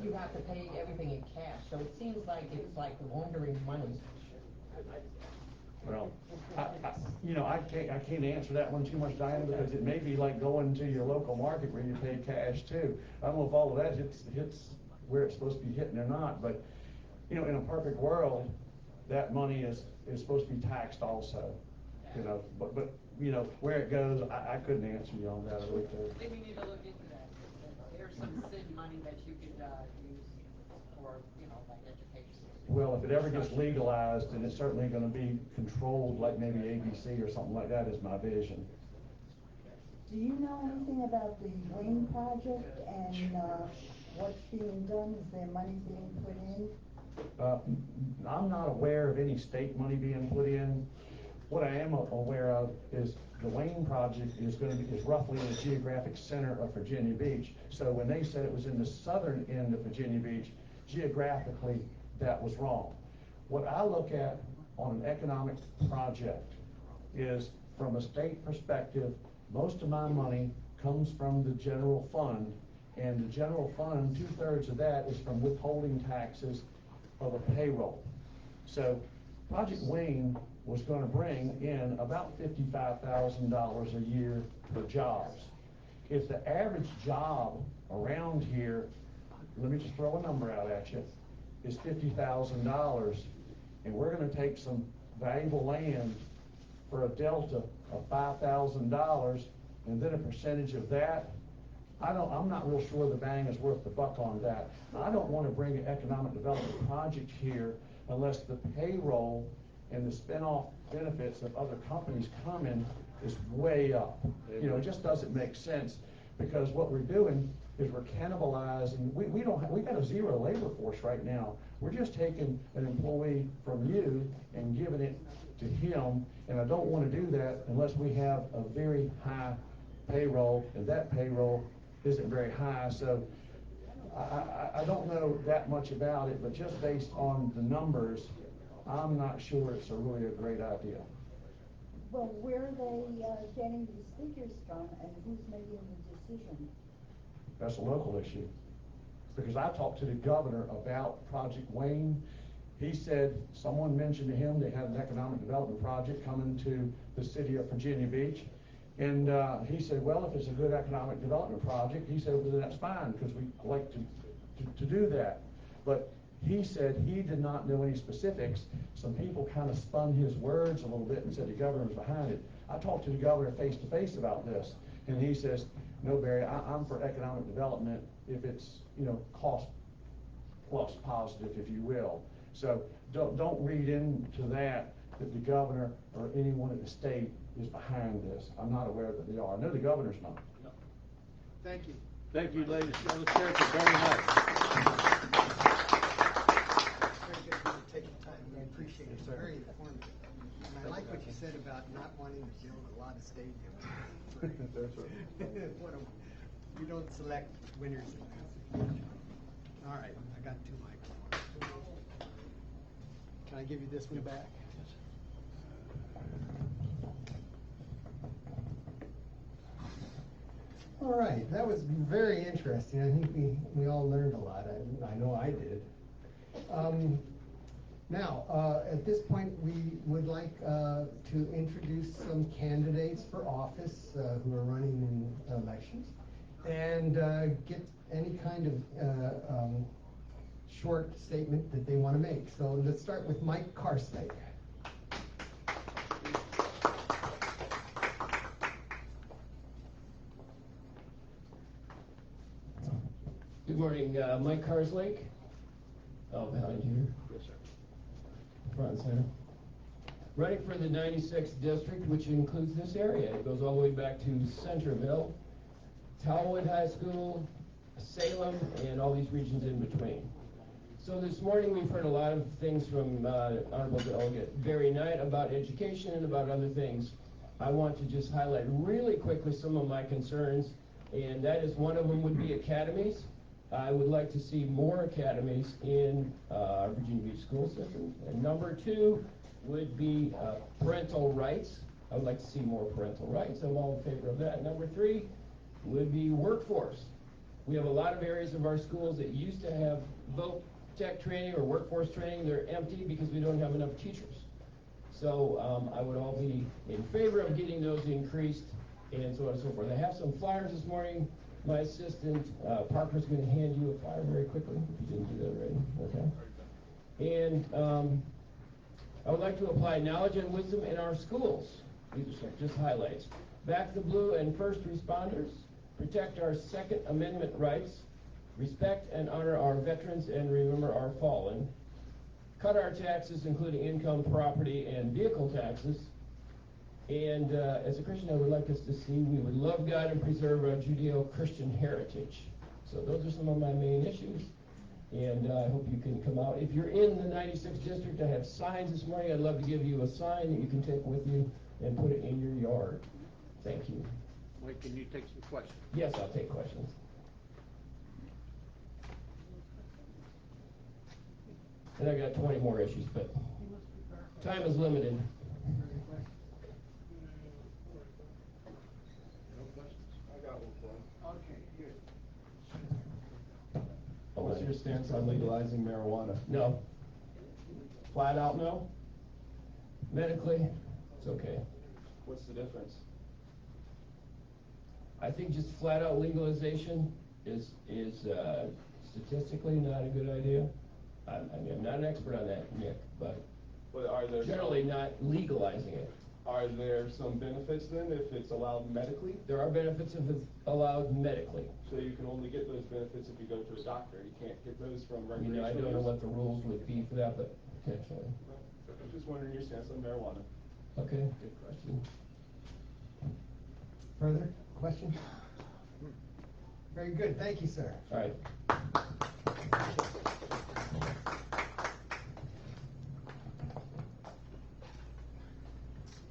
You have to pay everything in cash, so it seems like it's like laundering money. Well, I can't answer that one too much, Diana, because it may be like going to your local market where you pay cash too. I don't know if all of that hits where it's supposed to be hitting or not, but you know, in a perfect world, that money is supposed to be taxed also. You know, but you know, where it goes, I couldn't answer you on that. I really could. Maybe we need to look into that. There's some SID money that you could use for, you know, like education. Well, if it ever gets legalized, then it's certainly going to be controlled like maybe ABC or something like that is my vision. Do you know anything about the Wayne project and what's being done? Is there money being put in? I'm not aware of any state money being put in. What I am aware of is the Wayne project is roughly in the geographic center of Virginia Beach. So when they said it was in the southern end of Virginia Beach, geographically, that was wrong. What I look at on an economic project is, from a state perspective, most of my money comes from the general fund, And the general fund, 2/3 of that is from withholding taxes of a payroll. So Project Wayne was gonna bring in about $55,000 a year for jobs. If the average job around here, let me just throw a number out at you, is $50,000, and we're gonna take some valuable land for a delta of $5,000, and then a percentage of that, I'm not real sure the bang is worth the buck on that. I don't want to bring an economic development project here unless the payroll and the spin-off benefits of other companies coming is way up. You know, it just doesn't make sense, because what we're doing is we're cannibalizing. We got a zero labor force right now. We're just taking an employee from you and giving it to him, and I don't want to do that unless we have a very high payroll, and that payroll isn't very high. So I don't know that much about it, but just based on the numbers, I'm not sure it's really a great idea. Well, where are they getting these figures from, and who's making the decision? That's a local issue. Because I talked to the governor about Project Wayne. He said someone mentioned to him they had an economic development project coming to the city of Virginia Beach. And he said, well, if it's a good economic development project, he said, well, then that's fine, because we like to do that. But he said he did not know any specifics. Some people kind of spun his words a little bit and said the governor was behind it. I talked to the governor face to face about this, and he says, no, Barry, I'm for economic development if it's, you know, cost plus positive, if you will. So don't read into that the governor or anyone at the state is behind this. I'm not aware that they are. I know the governor's not. No. Thank you. Thank you, ladies and gentlemen. Thank you very much. Very good for you taking time. We appreciate it. Yes, sir. Very informative. And I like what you said about not wanting to build a lot of stadiums. That's right. We don't select winners in that. All right, I got 2 microphones. Can I give you this one back? All right, that was very interesting. I think we all learned a lot. I know I did. Now, at this point, we would like to introduce some candidates for office who are running in elections, and get any kind of short statement that they want to make. So let's start with Mike Karslake. Good morning, Mike Karslake. Oh, behind here. Yes, sir. Front and center. Running for the 96th district, which includes this area. It goes all the way back to Centerville, Talwood High School, Salem, and all these regions in between. So this morning we've heard a lot of things from Honorable Delegate Barry Knight about education and about other things. I want to just highlight really quickly some of my concerns, and that is one of them would be academies. I would like to see more academies in our Virginia Beach school system. And number 2 would be parental rights. I would like to see more parental rights. I'm all in favor of that. Number 3 would be workforce. We have a lot of areas of our schools that used to have voc tech training or workforce training. They're empty because we don't have enough teachers. So I would all be in favor of getting those increased, and so on and so forth. I have some flyers this morning. My assistant, Parker's going to hand you a flyer very quickly, if you didn't do that already, okay? And I would like to apply knowledge and wisdom in our schools. These are just highlights. Back the blue and first responders, protect our Second Amendment rights, respect and honor our veterans and remember our fallen, cut our taxes, including income, property, and vehicle taxes. And as a Christian, I would like us to see we would love God and preserve our Judeo-Christian heritage. So those are some of my main issues, and I hope you can come out. If you're in the 96th district, I have signs this morning. I'd love to give you a sign that you can take with you and put it in your yard. Thank you. Wait, can you take some questions? Yes, I'll take questions. And I got 20 more issues, but time is limited. No questions? I got one. Okay, good. legalizing marijuana? No. Flat out no? Medically, it's okay. What's the difference? I think just flat out legalization is statistically not a good idea. I mean, I'm not an expert on that, Nick, but Are there generally not legalizing it. Are there some benefits then if it's allowed medically? There are benefits if it's allowed medically. So you can only get those benefits if you go to a doctor. You can't get those from I recreational don't know use? what the rules would be for that, but potentially. I'm just wondering your stance on marijuana. Okay, good question. Further questions? Very good, thank you, sir. All right.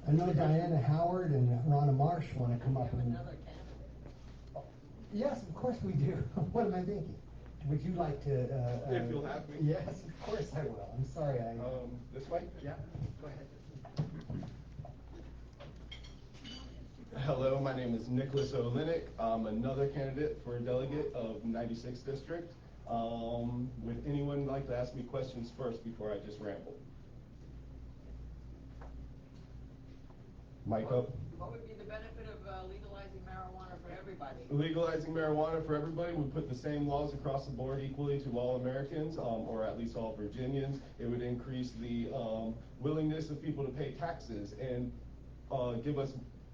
I know Diana Howard and Ronna Marsh want to come up and... Yes, of course we do. What am I thinking? Would you like to... If you'll have me. Yes, of course I will. I'm sorry, This way? Yeah, go ahead. Hello, my name is Nicholas Olenek. I'm another candidate for delegate of 96th District. Would anyone like to ask me questions first before I just ramble? Mic up. What would be the benefit of legalizing marijuana for everybody? Legalizing marijuana for everybody would put the same laws across the board equally to all Americans, or at least all Virginians. It would increase the willingness of people to pay taxes and give us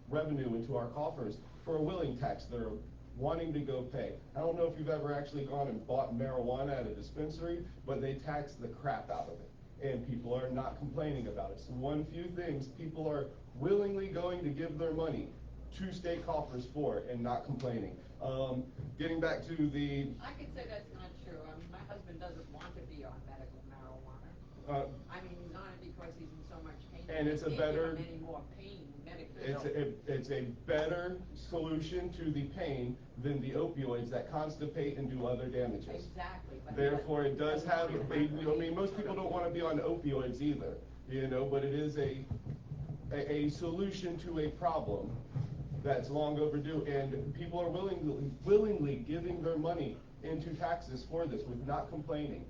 revenue into our coffers for a willing tax. They're wanting to go pay. I don't know if you've ever actually gone and bought marijuana at a dispensary, but they tax the crap out of it, and people are not complaining about it. So one few things people are willingly going to give their money to state coffers for and not complaining. Getting back to the... I could say that's not true. My husband doesn't want to be on medical marijuana. I mean, he's on it because he's in so much pain. And it's a better... Any more pain medically. It's a better solution to the pain than the opioids that constipate and do other damages. Exactly. Therefore, it does have... I mean, most people don't want to be on opioids either, but it is a solution to a problem that's long overdue, and people are willingly giving their money into taxes for this with not complaining.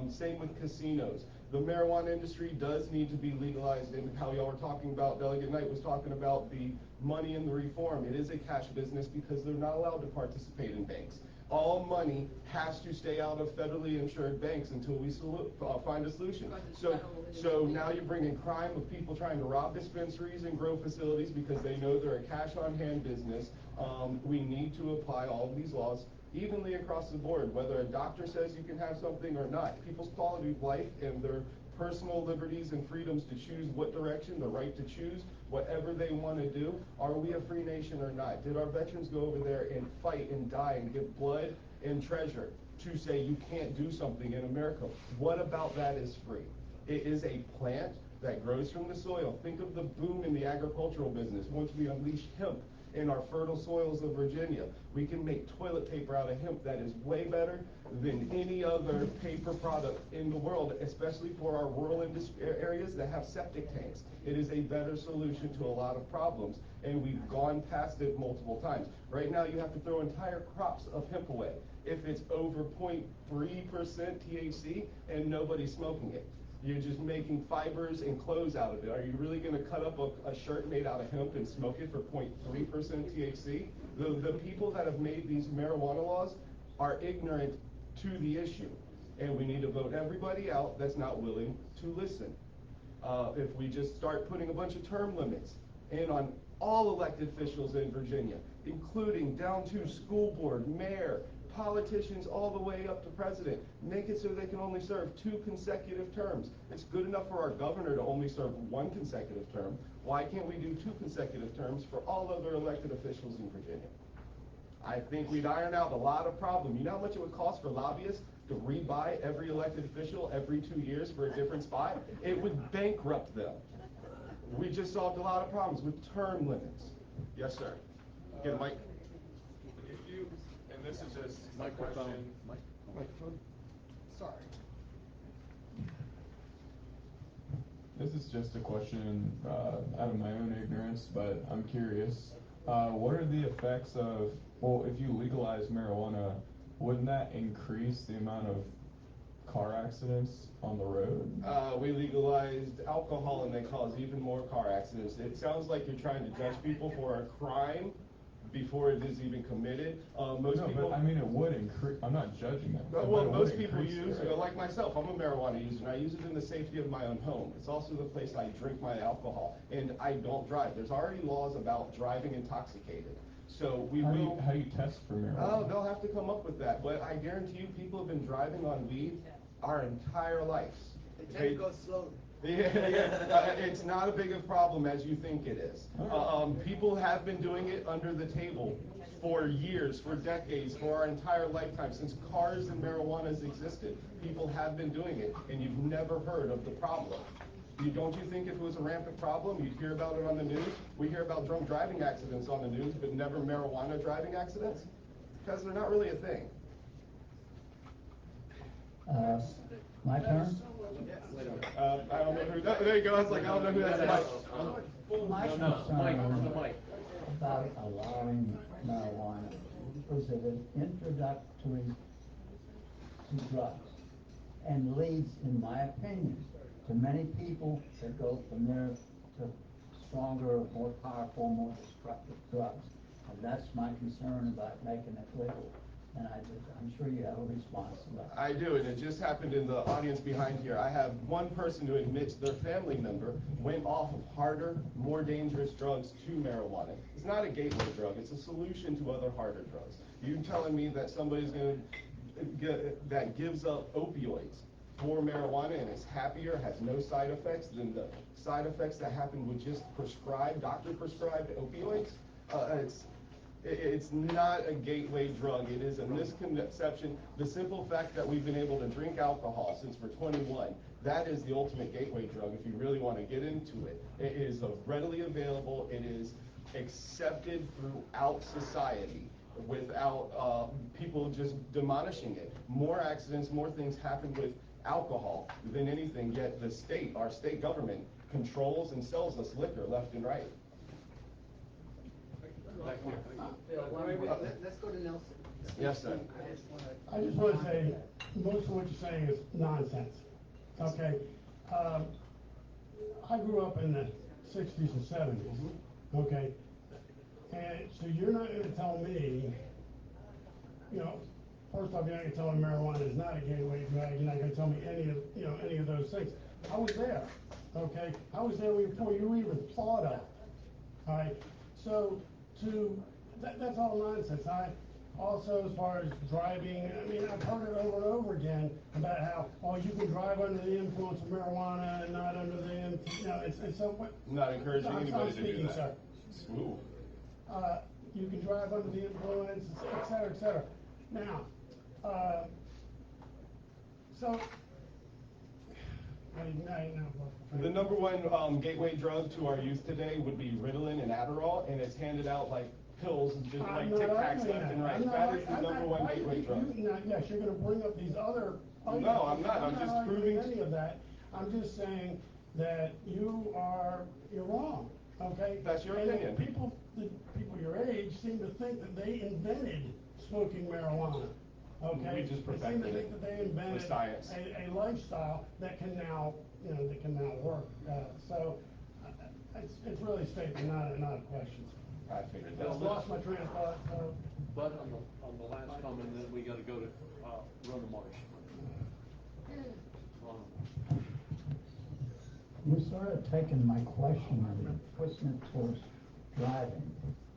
Same with casinos. The marijuana industry does need to be legalized, and how y'all were talking about, Delegate Knight was talking about the money in the reform. It is a cash business because they're not allowed to participate in banks. All money has to stay out of federally insured banks until we find a solution. So now you're bringing crime of people trying to rob dispensaries and grow facilities because they know they're a cash-on-hand business. We need to apply all of these laws evenly across the board, whether a doctor says you can have something or not. People's quality of life and their personal liberties and freedoms to choose what direction, the right to choose whatever they want to do. Are we a free nation or not? Did our veterans go over there and fight and die and give blood and treasure to say you can't do something in America? What about that is free? It is a plant that grows from the soil. Think of the boom in the agricultural business. Once we unleash hemp in our fertile soils of Virginia, we can make toilet paper out of hemp that is way better than any other paper product in the world, especially for our rural areas that have septic tanks. It is a better solution to a lot of problems, and we've gone past it multiple times. Right now, you have to throw entire crops of hemp away if it's over 0.3% THC and nobody's smoking it. You're just making fibers and clothes out of it. Are you really going to cut up a shirt made out of hemp and smoke it for 0.3% THC? The people that have made these marijuana laws are ignorant to the issue, and we need to vote everybody out that's not willing to listen. If we just start putting a bunch of term limits in on all elected officials in Virginia, including down to school board, mayor, politicians, all the way up to president, make it so they can only serve 2 consecutive terms. It's good enough for our governor to only serve 1 consecutive term. Why can't we do 2 consecutive terms for all other elected officials in Virginia? I think we'd iron out a lot of problems. You know how much it would cost for lobbyists to rebuy every elected official every 2 years for a different spot? It would bankrupt them. We just solved a lot of problems with term limits. Yes, sir. Get a mic. If you, and this is just a question. Microphone. Sorry. This is just a question out of my own ignorance, but I'm curious. What are the effects of, well, if you legalize marijuana, wouldn't that increase the amount of car accidents on the road? We legalized alcohol and they cause even more car accidents. It sounds like you're trying to judge people for a crime before it is even committed. Most people. But I mean, it would increase. I'm not judging them. Well, most people use, like myself, I'm a marijuana user, and I use it in the safety of my own home. It's also the place I drink my alcohol, and I don't drive. There's already laws about driving intoxicated. So How do you test for marijuana? Oh, they'll have to come up with that. But I guarantee you, people have been driving on weed our entire lives. They go slow. Yeah, it's not a big a problem as you think it is. People have been doing it under the table for years, for decades, for our entire lifetime. Since cars and marijuana has existed, people have been doing it, and you've never heard of the problem. Don't you think if it was a rampant problem, you'd hear about it on the news? We hear about drunk driving accidents on the news, but never marijuana driving accidents? Because they're not really a thing. My turn? I don't know who that, there you go. I was like, I don't know who that's My concern about allowing marijuana is that it's introductory to drugs and leads, in my opinion, to many people that go from there to stronger, more powerful, more destructive drugs. And that's my concern about making it legal. And I'm sure you have a response to that. I do, and it just happened in the audience behind here. I have one person who admits their family member went off of harder, more dangerous drugs to marijuana. It's not a gateway drug. It's a solution to other harder drugs. You telling me that somebody's that gives up opioids for marijuana and is happier, has no side effects than the side effects that happen with just doctor-prescribed opioids? It's not a gateway drug. It is a misconception. The simple fact that we've been able to drink alcohol since we're 21, that is the ultimate gateway drug if you really want to get into it. It is readily available. It is accepted throughout society without people just demolishing it. More accidents, more things happen with alcohol than anything, yet the state, our state government, controls and sells us liquor left and right. Let's go to Nelson. Yes, sir. I just want to say, most of what you're saying is nonsense. Okay? I grew up in the 60s and 70s. Okay? And so you're not going to tell me, first off, you're not going to tell me marijuana is not a gateway drug. You're not going to tell me any of those things. I was there. Okay? I was there before you were even thought of. All right? So that's all nonsense. Also, as far as driving, I mean, I've heard it over and over again about how, you can drive under the influence of marijuana and not under the influence, it's so what? I'm not encouraging anybody to do that. Sir. Ooh. You can drive under the influence, et cetera, et cetera. Now, the number one gateway drug to our youth today would be Ritalin and Adderall, and it's handed out like pills, just like Tic Tacs left and right. That is the number one gateway drug. Yes, you're going to bring up these other. No, I'm not. I'm just proving any of that. I'm just saying that you're wrong. Okay. That's your opinion. People your age seem to think that they invented smoking marijuana. Okay. We just perfected they seem to think that they invented with science. a lifestyle that can now work. So it's really a statement, not a question. I figured I that. lost my train of thought. But on the last comment, then we got to go to Rona Marsh. You sort of taken my question and twisting it towards driving.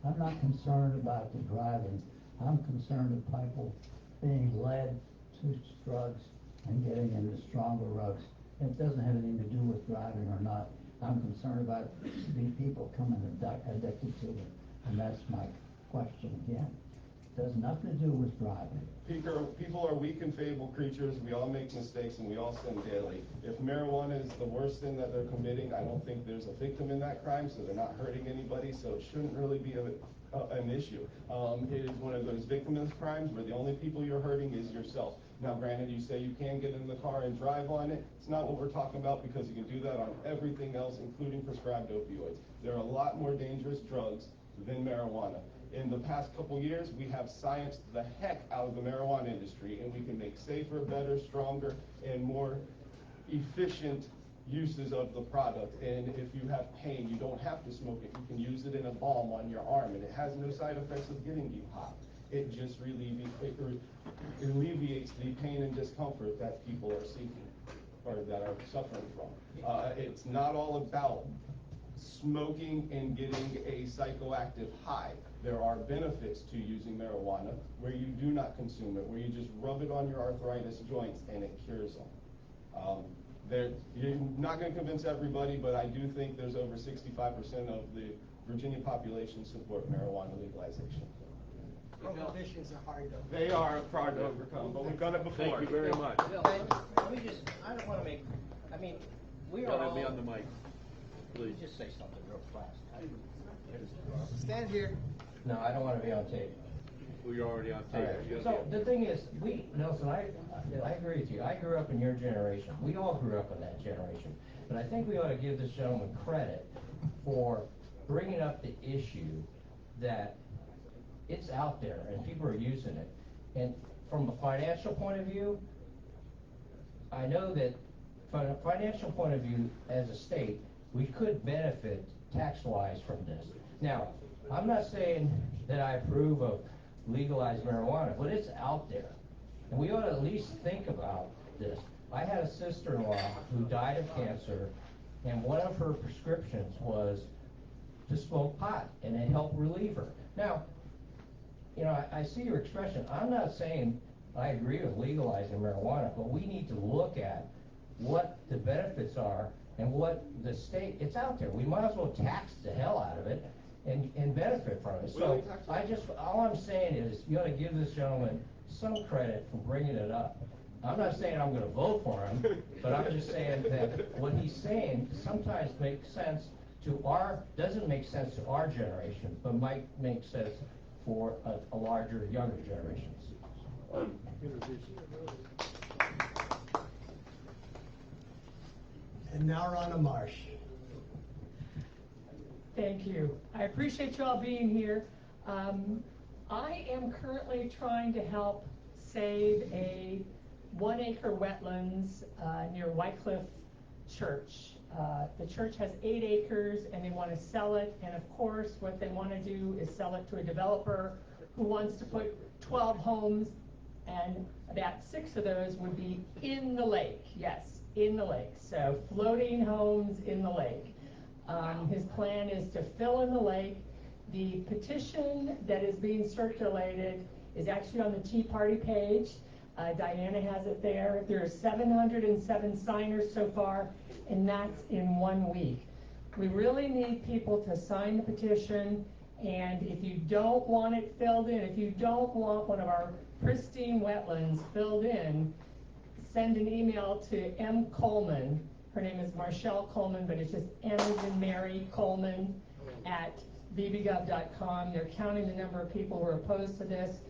I'm not concerned about the driving. I'm concerned with people being led to drugs and getting into stronger drugs. It doesn't have anything to do with driving or not. I'm concerned about the people coming addicted to them. And that's my question again. It has nothing to do with driving. People are weak and feeble creatures. We all make mistakes and we all sin daily. If marijuana is the worst sin that they're committing, I don't think there's a victim in that crime, so they're not hurting anybody, so it shouldn't really be an issue. It is one of those victimless crimes where the only people you're hurting is yourself. Now, granted, you say you can get in the car and drive on it. It's not what we're talking about because you can do that on everything else, including prescribed opioids. There are a lot more dangerous drugs than marijuana. In the past couple years, we have scienced the heck out of the marijuana industry, and we can make safer, better, stronger, and more efficient uses of the product. And if you have pain, you don't have to smoke it. You can use it in a balm on your arm, and it has no side effects of getting you hot. It just alleviates the pain and discomfort that people are seeking, or that are suffering from. It's not all about smoking and getting a psychoactive high. There are benefits to using marijuana where you do not consume it, where you just rub it on your arthritis joints and it cures them. You're not going to convince everybody, but I do think there's over 65% of the Virginia population support marijuana legalization. Prohibitions are hard to overcome. They are hard to overcome, but we've done it before. Thank you very much. Bill, I don't want to make, I mean, we are Gotta all. be on the mic, please. Just say something real fast. Stand here. No, I don't want to be on tape. Well, you're already on tape. Alright, so the thing is, Nelson, I agree with you. I grew up in your generation. We all grew up in that generation. But I think we ought to give this gentleman credit for bringing up the issue that it's out there and people are using it. And from a financial point of view, I know that from a financial point of view, as a state, we could benefit tax-wise from this. Now, I'm not saying that I approve of legalized marijuana, but it's out there. And we ought to at least think about this. I had a sister-in-law who died of cancer, and one of her prescriptions was to smoke pot, and it helped relieve her. Now, you know, I see your expression. I'm not saying I agree with legalizing marijuana, but we need to look at what the benefits are and what the state, it's out there. We might as well tax the hell out of it and benefit from it. So all I'm saying is you ought to give this gentleman some credit for bringing it up. I'm not saying I'm going to vote for him, but I'm just saying that what he's saying sometimes makes sense doesn't make sense to our generation, but might make sense for a larger, younger generations. And now Ronna Marsh. Thank you. I appreciate you all being here. I am currently trying to help save a 1-acre wetlands near Wycliffe Church. The church has 8 acres and they want to sell it, and of course what they want to do is sell it to a developer who wants to put 12 homes, and about 6 of those would be in the lake. Yes, in the lake. So floating homes in the lake. His plan is to fill in the lake. The petition that is being circulated is actually on the Tea Party page. Diana has it there. There are 707 signers so far, and that's in 1 week. We really need people to sign the petition, and if you don't want it filled in, if you don't want one of our pristine wetlands filled in, send an email to M. Coleman. Her name is Marshall Coleman, but it's just M as in Mary Coleman at bbgov.com. They're counting the number of people who are opposed to this.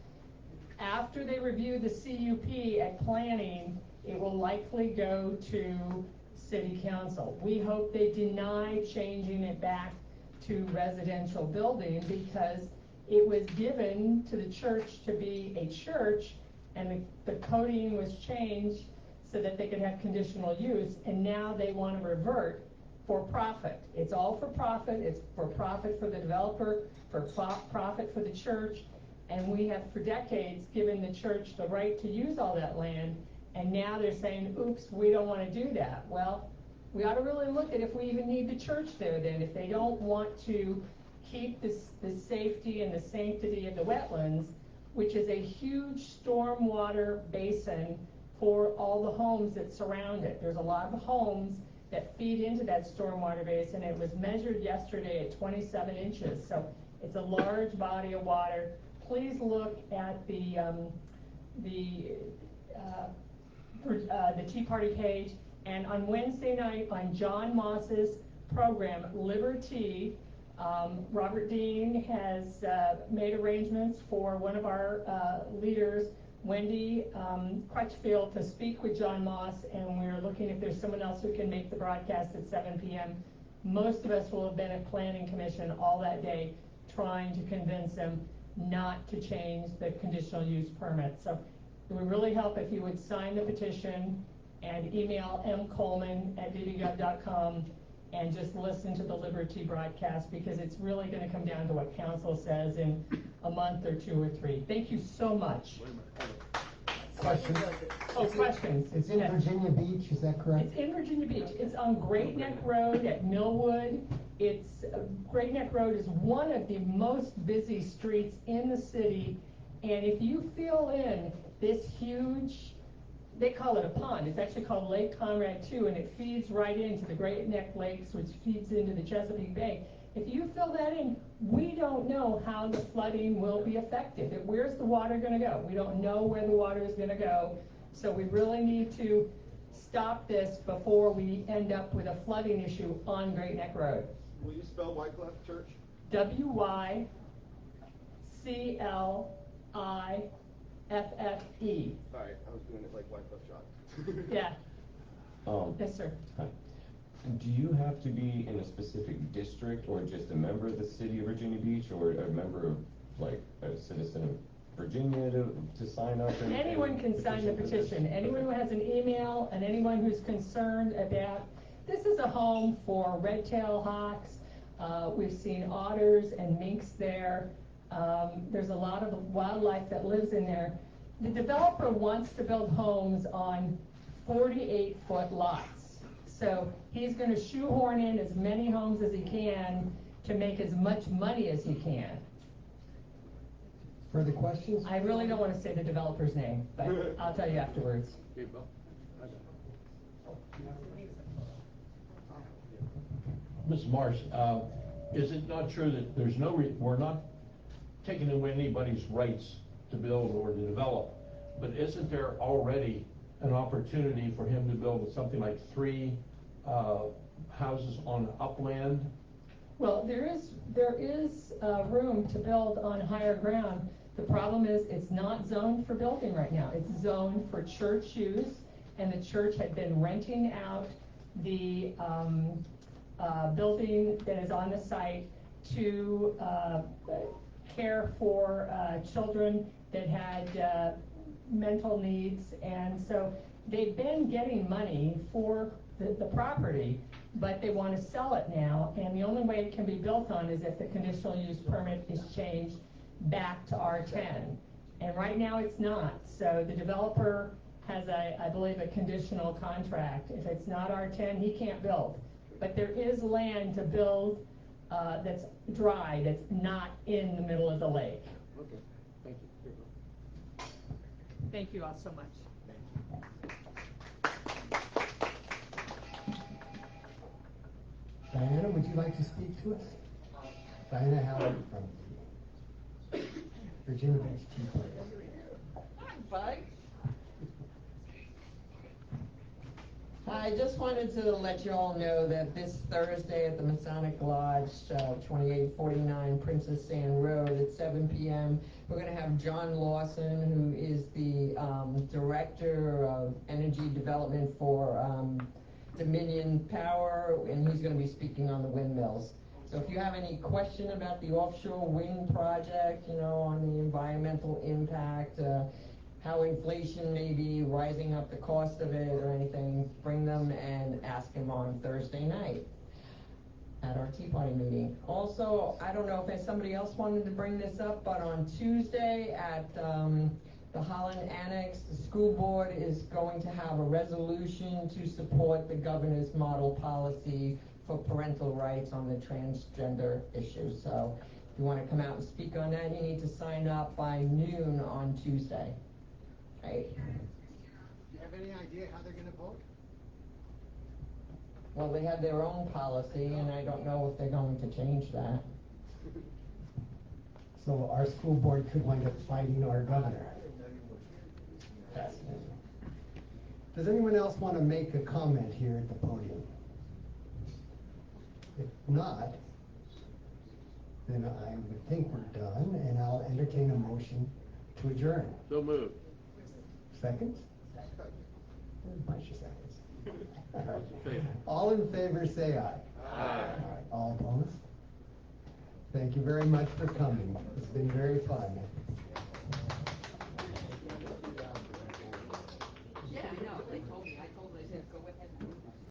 After they review the CUP at planning, it will likely go to City Council. We hope they deny changing it back to residential building because it was given to the church to be a church, and the coding was changed so that they could have conditional use, and now they want to revert for profit. It's all for profit. It's for profit for the developer, for profit for the church, and we have for decades given the church the right to use all that land, and now they're saying, oops, we don't want to do that. Well, we ought to really look at if we even need the church there then, if they don't want to keep the safety and the sanctity of the wetlands, which is a huge stormwater basin for all the homes that surround it. There's a lot of homes that feed into that stormwater basin. It was measured yesterday at 27 inches, so it's a large body of water. Please look at the Tea Party page, and on Wednesday night on John Moss's program, Liberty, Robert Dean has made arrangements for one of our leaders, Wendy Crutchfield, to speak with John Moss, and we're looking if there's someone else who can make the broadcast at 7 p.m. Most of us will have been at Planning Commission all that day. trying to convince him not to change the conditional use permit. So it would really help if you would sign the petition and email mcoleman@bbgov.com and just listen to the Liberty broadcast, because it's really going to come down to what council says in a month or 2 or 3. Thank you so much. Questions? Oh, questions. It's in Yes. Virginia Beach, is that correct? It's in Virginia Beach. It's on Great Neck Road at Millwood. Great Neck Road is one of the most busy streets in the city. And if you fill in this huge, they call it a pond. It's actually called Lake Conrad 2, and it feeds right into the Great Neck Lakes, which feeds into the Chesapeake Bay. If you fill that in, we don't know how the flooding will be affected. Where's the water going to go? We don't know where the water is going to go. So we really need to stop this before we end up with a flooding issue on Great Neck Road. Will you spell Wycliffe Church? WYCLIFFE. All right, I was doing it like Wycliffe Shot. Yeah. Yes, sir. Hi. Do you have to be in a specific district, or just a member of the city of Virginia Beach, or a member of, like, a citizen of Virginia to sign up? Anyone can sign the petition. Anyone who has an email, and anyone who's concerned about, this is a home for red-tailed hawks. We've seen otters and minks there. There's a lot of wildlife that lives in there. The developer wants to build homes on 48-foot lots. So he's going to shoehorn in as many homes as he can to make as much money as he can. Further questions? I really don't want to say the developer's name, but I'll tell you afterwards. Ms. Marsh, is it not true that there's we're not taking away anybody's rights to build or to develop, but isn't there already an opportunity for him to build something like 3 houses on upland? Well, there is room to build on higher ground. The problem is it's not zoned for building right now. It's zoned for church use, and the church had been renting out the building that is on the site to care for children that had mental needs. And so they've been getting money for the property, but they want to sell it now, and the only way it can be built on is if the conditional use permit is changed back to R10. And right now it's not. So the developer has, I believe, a conditional contract. If it's not R10, he can't build. But there is land to build that's dry, that's not in the middle of the lake. Okay, thank you. Thank you all so much. Diana, would you like to speak to us? Diana Howard from Virginia Beach Tea Party. Hi, Bud. I just wanted to let you all know that this Thursday at the Masonic Lodge, 2849 Princess Anne Road at 7 p.m., we're going to have John Lawson, who is the Director of Energy Development for Dominion Power, and he's going to be speaking on the windmills. So if you have any question about the offshore wind project, on the environmental impact, how inflation may be rising up the cost of it or anything, bring them and ask him on Thursday night at our Tea Party meeting. Also, I don't know if somebody else wanted to bring this up, but on Tuesday at the Holland Annex, the school board is going to have a resolution to support the governor's model policy for parental rights on the transgender issue. So if you want to come out and speak on that, you need to sign up by noon on Tuesday. Right? Do you have any idea how they're going to vote? Well, they have their own policy, and I don't know if they're going to change that. So our school board could wind up fighting our governor. Fascinating. Does anyone else want to make a comment here at the podium? If not, then I would think we're done, and I'll entertain a motion to adjourn. So moved. Seconds? There's a bunch of seconds. All in favor say aye. Aye. All opposed? Thank you very much for coming. It's been very fun.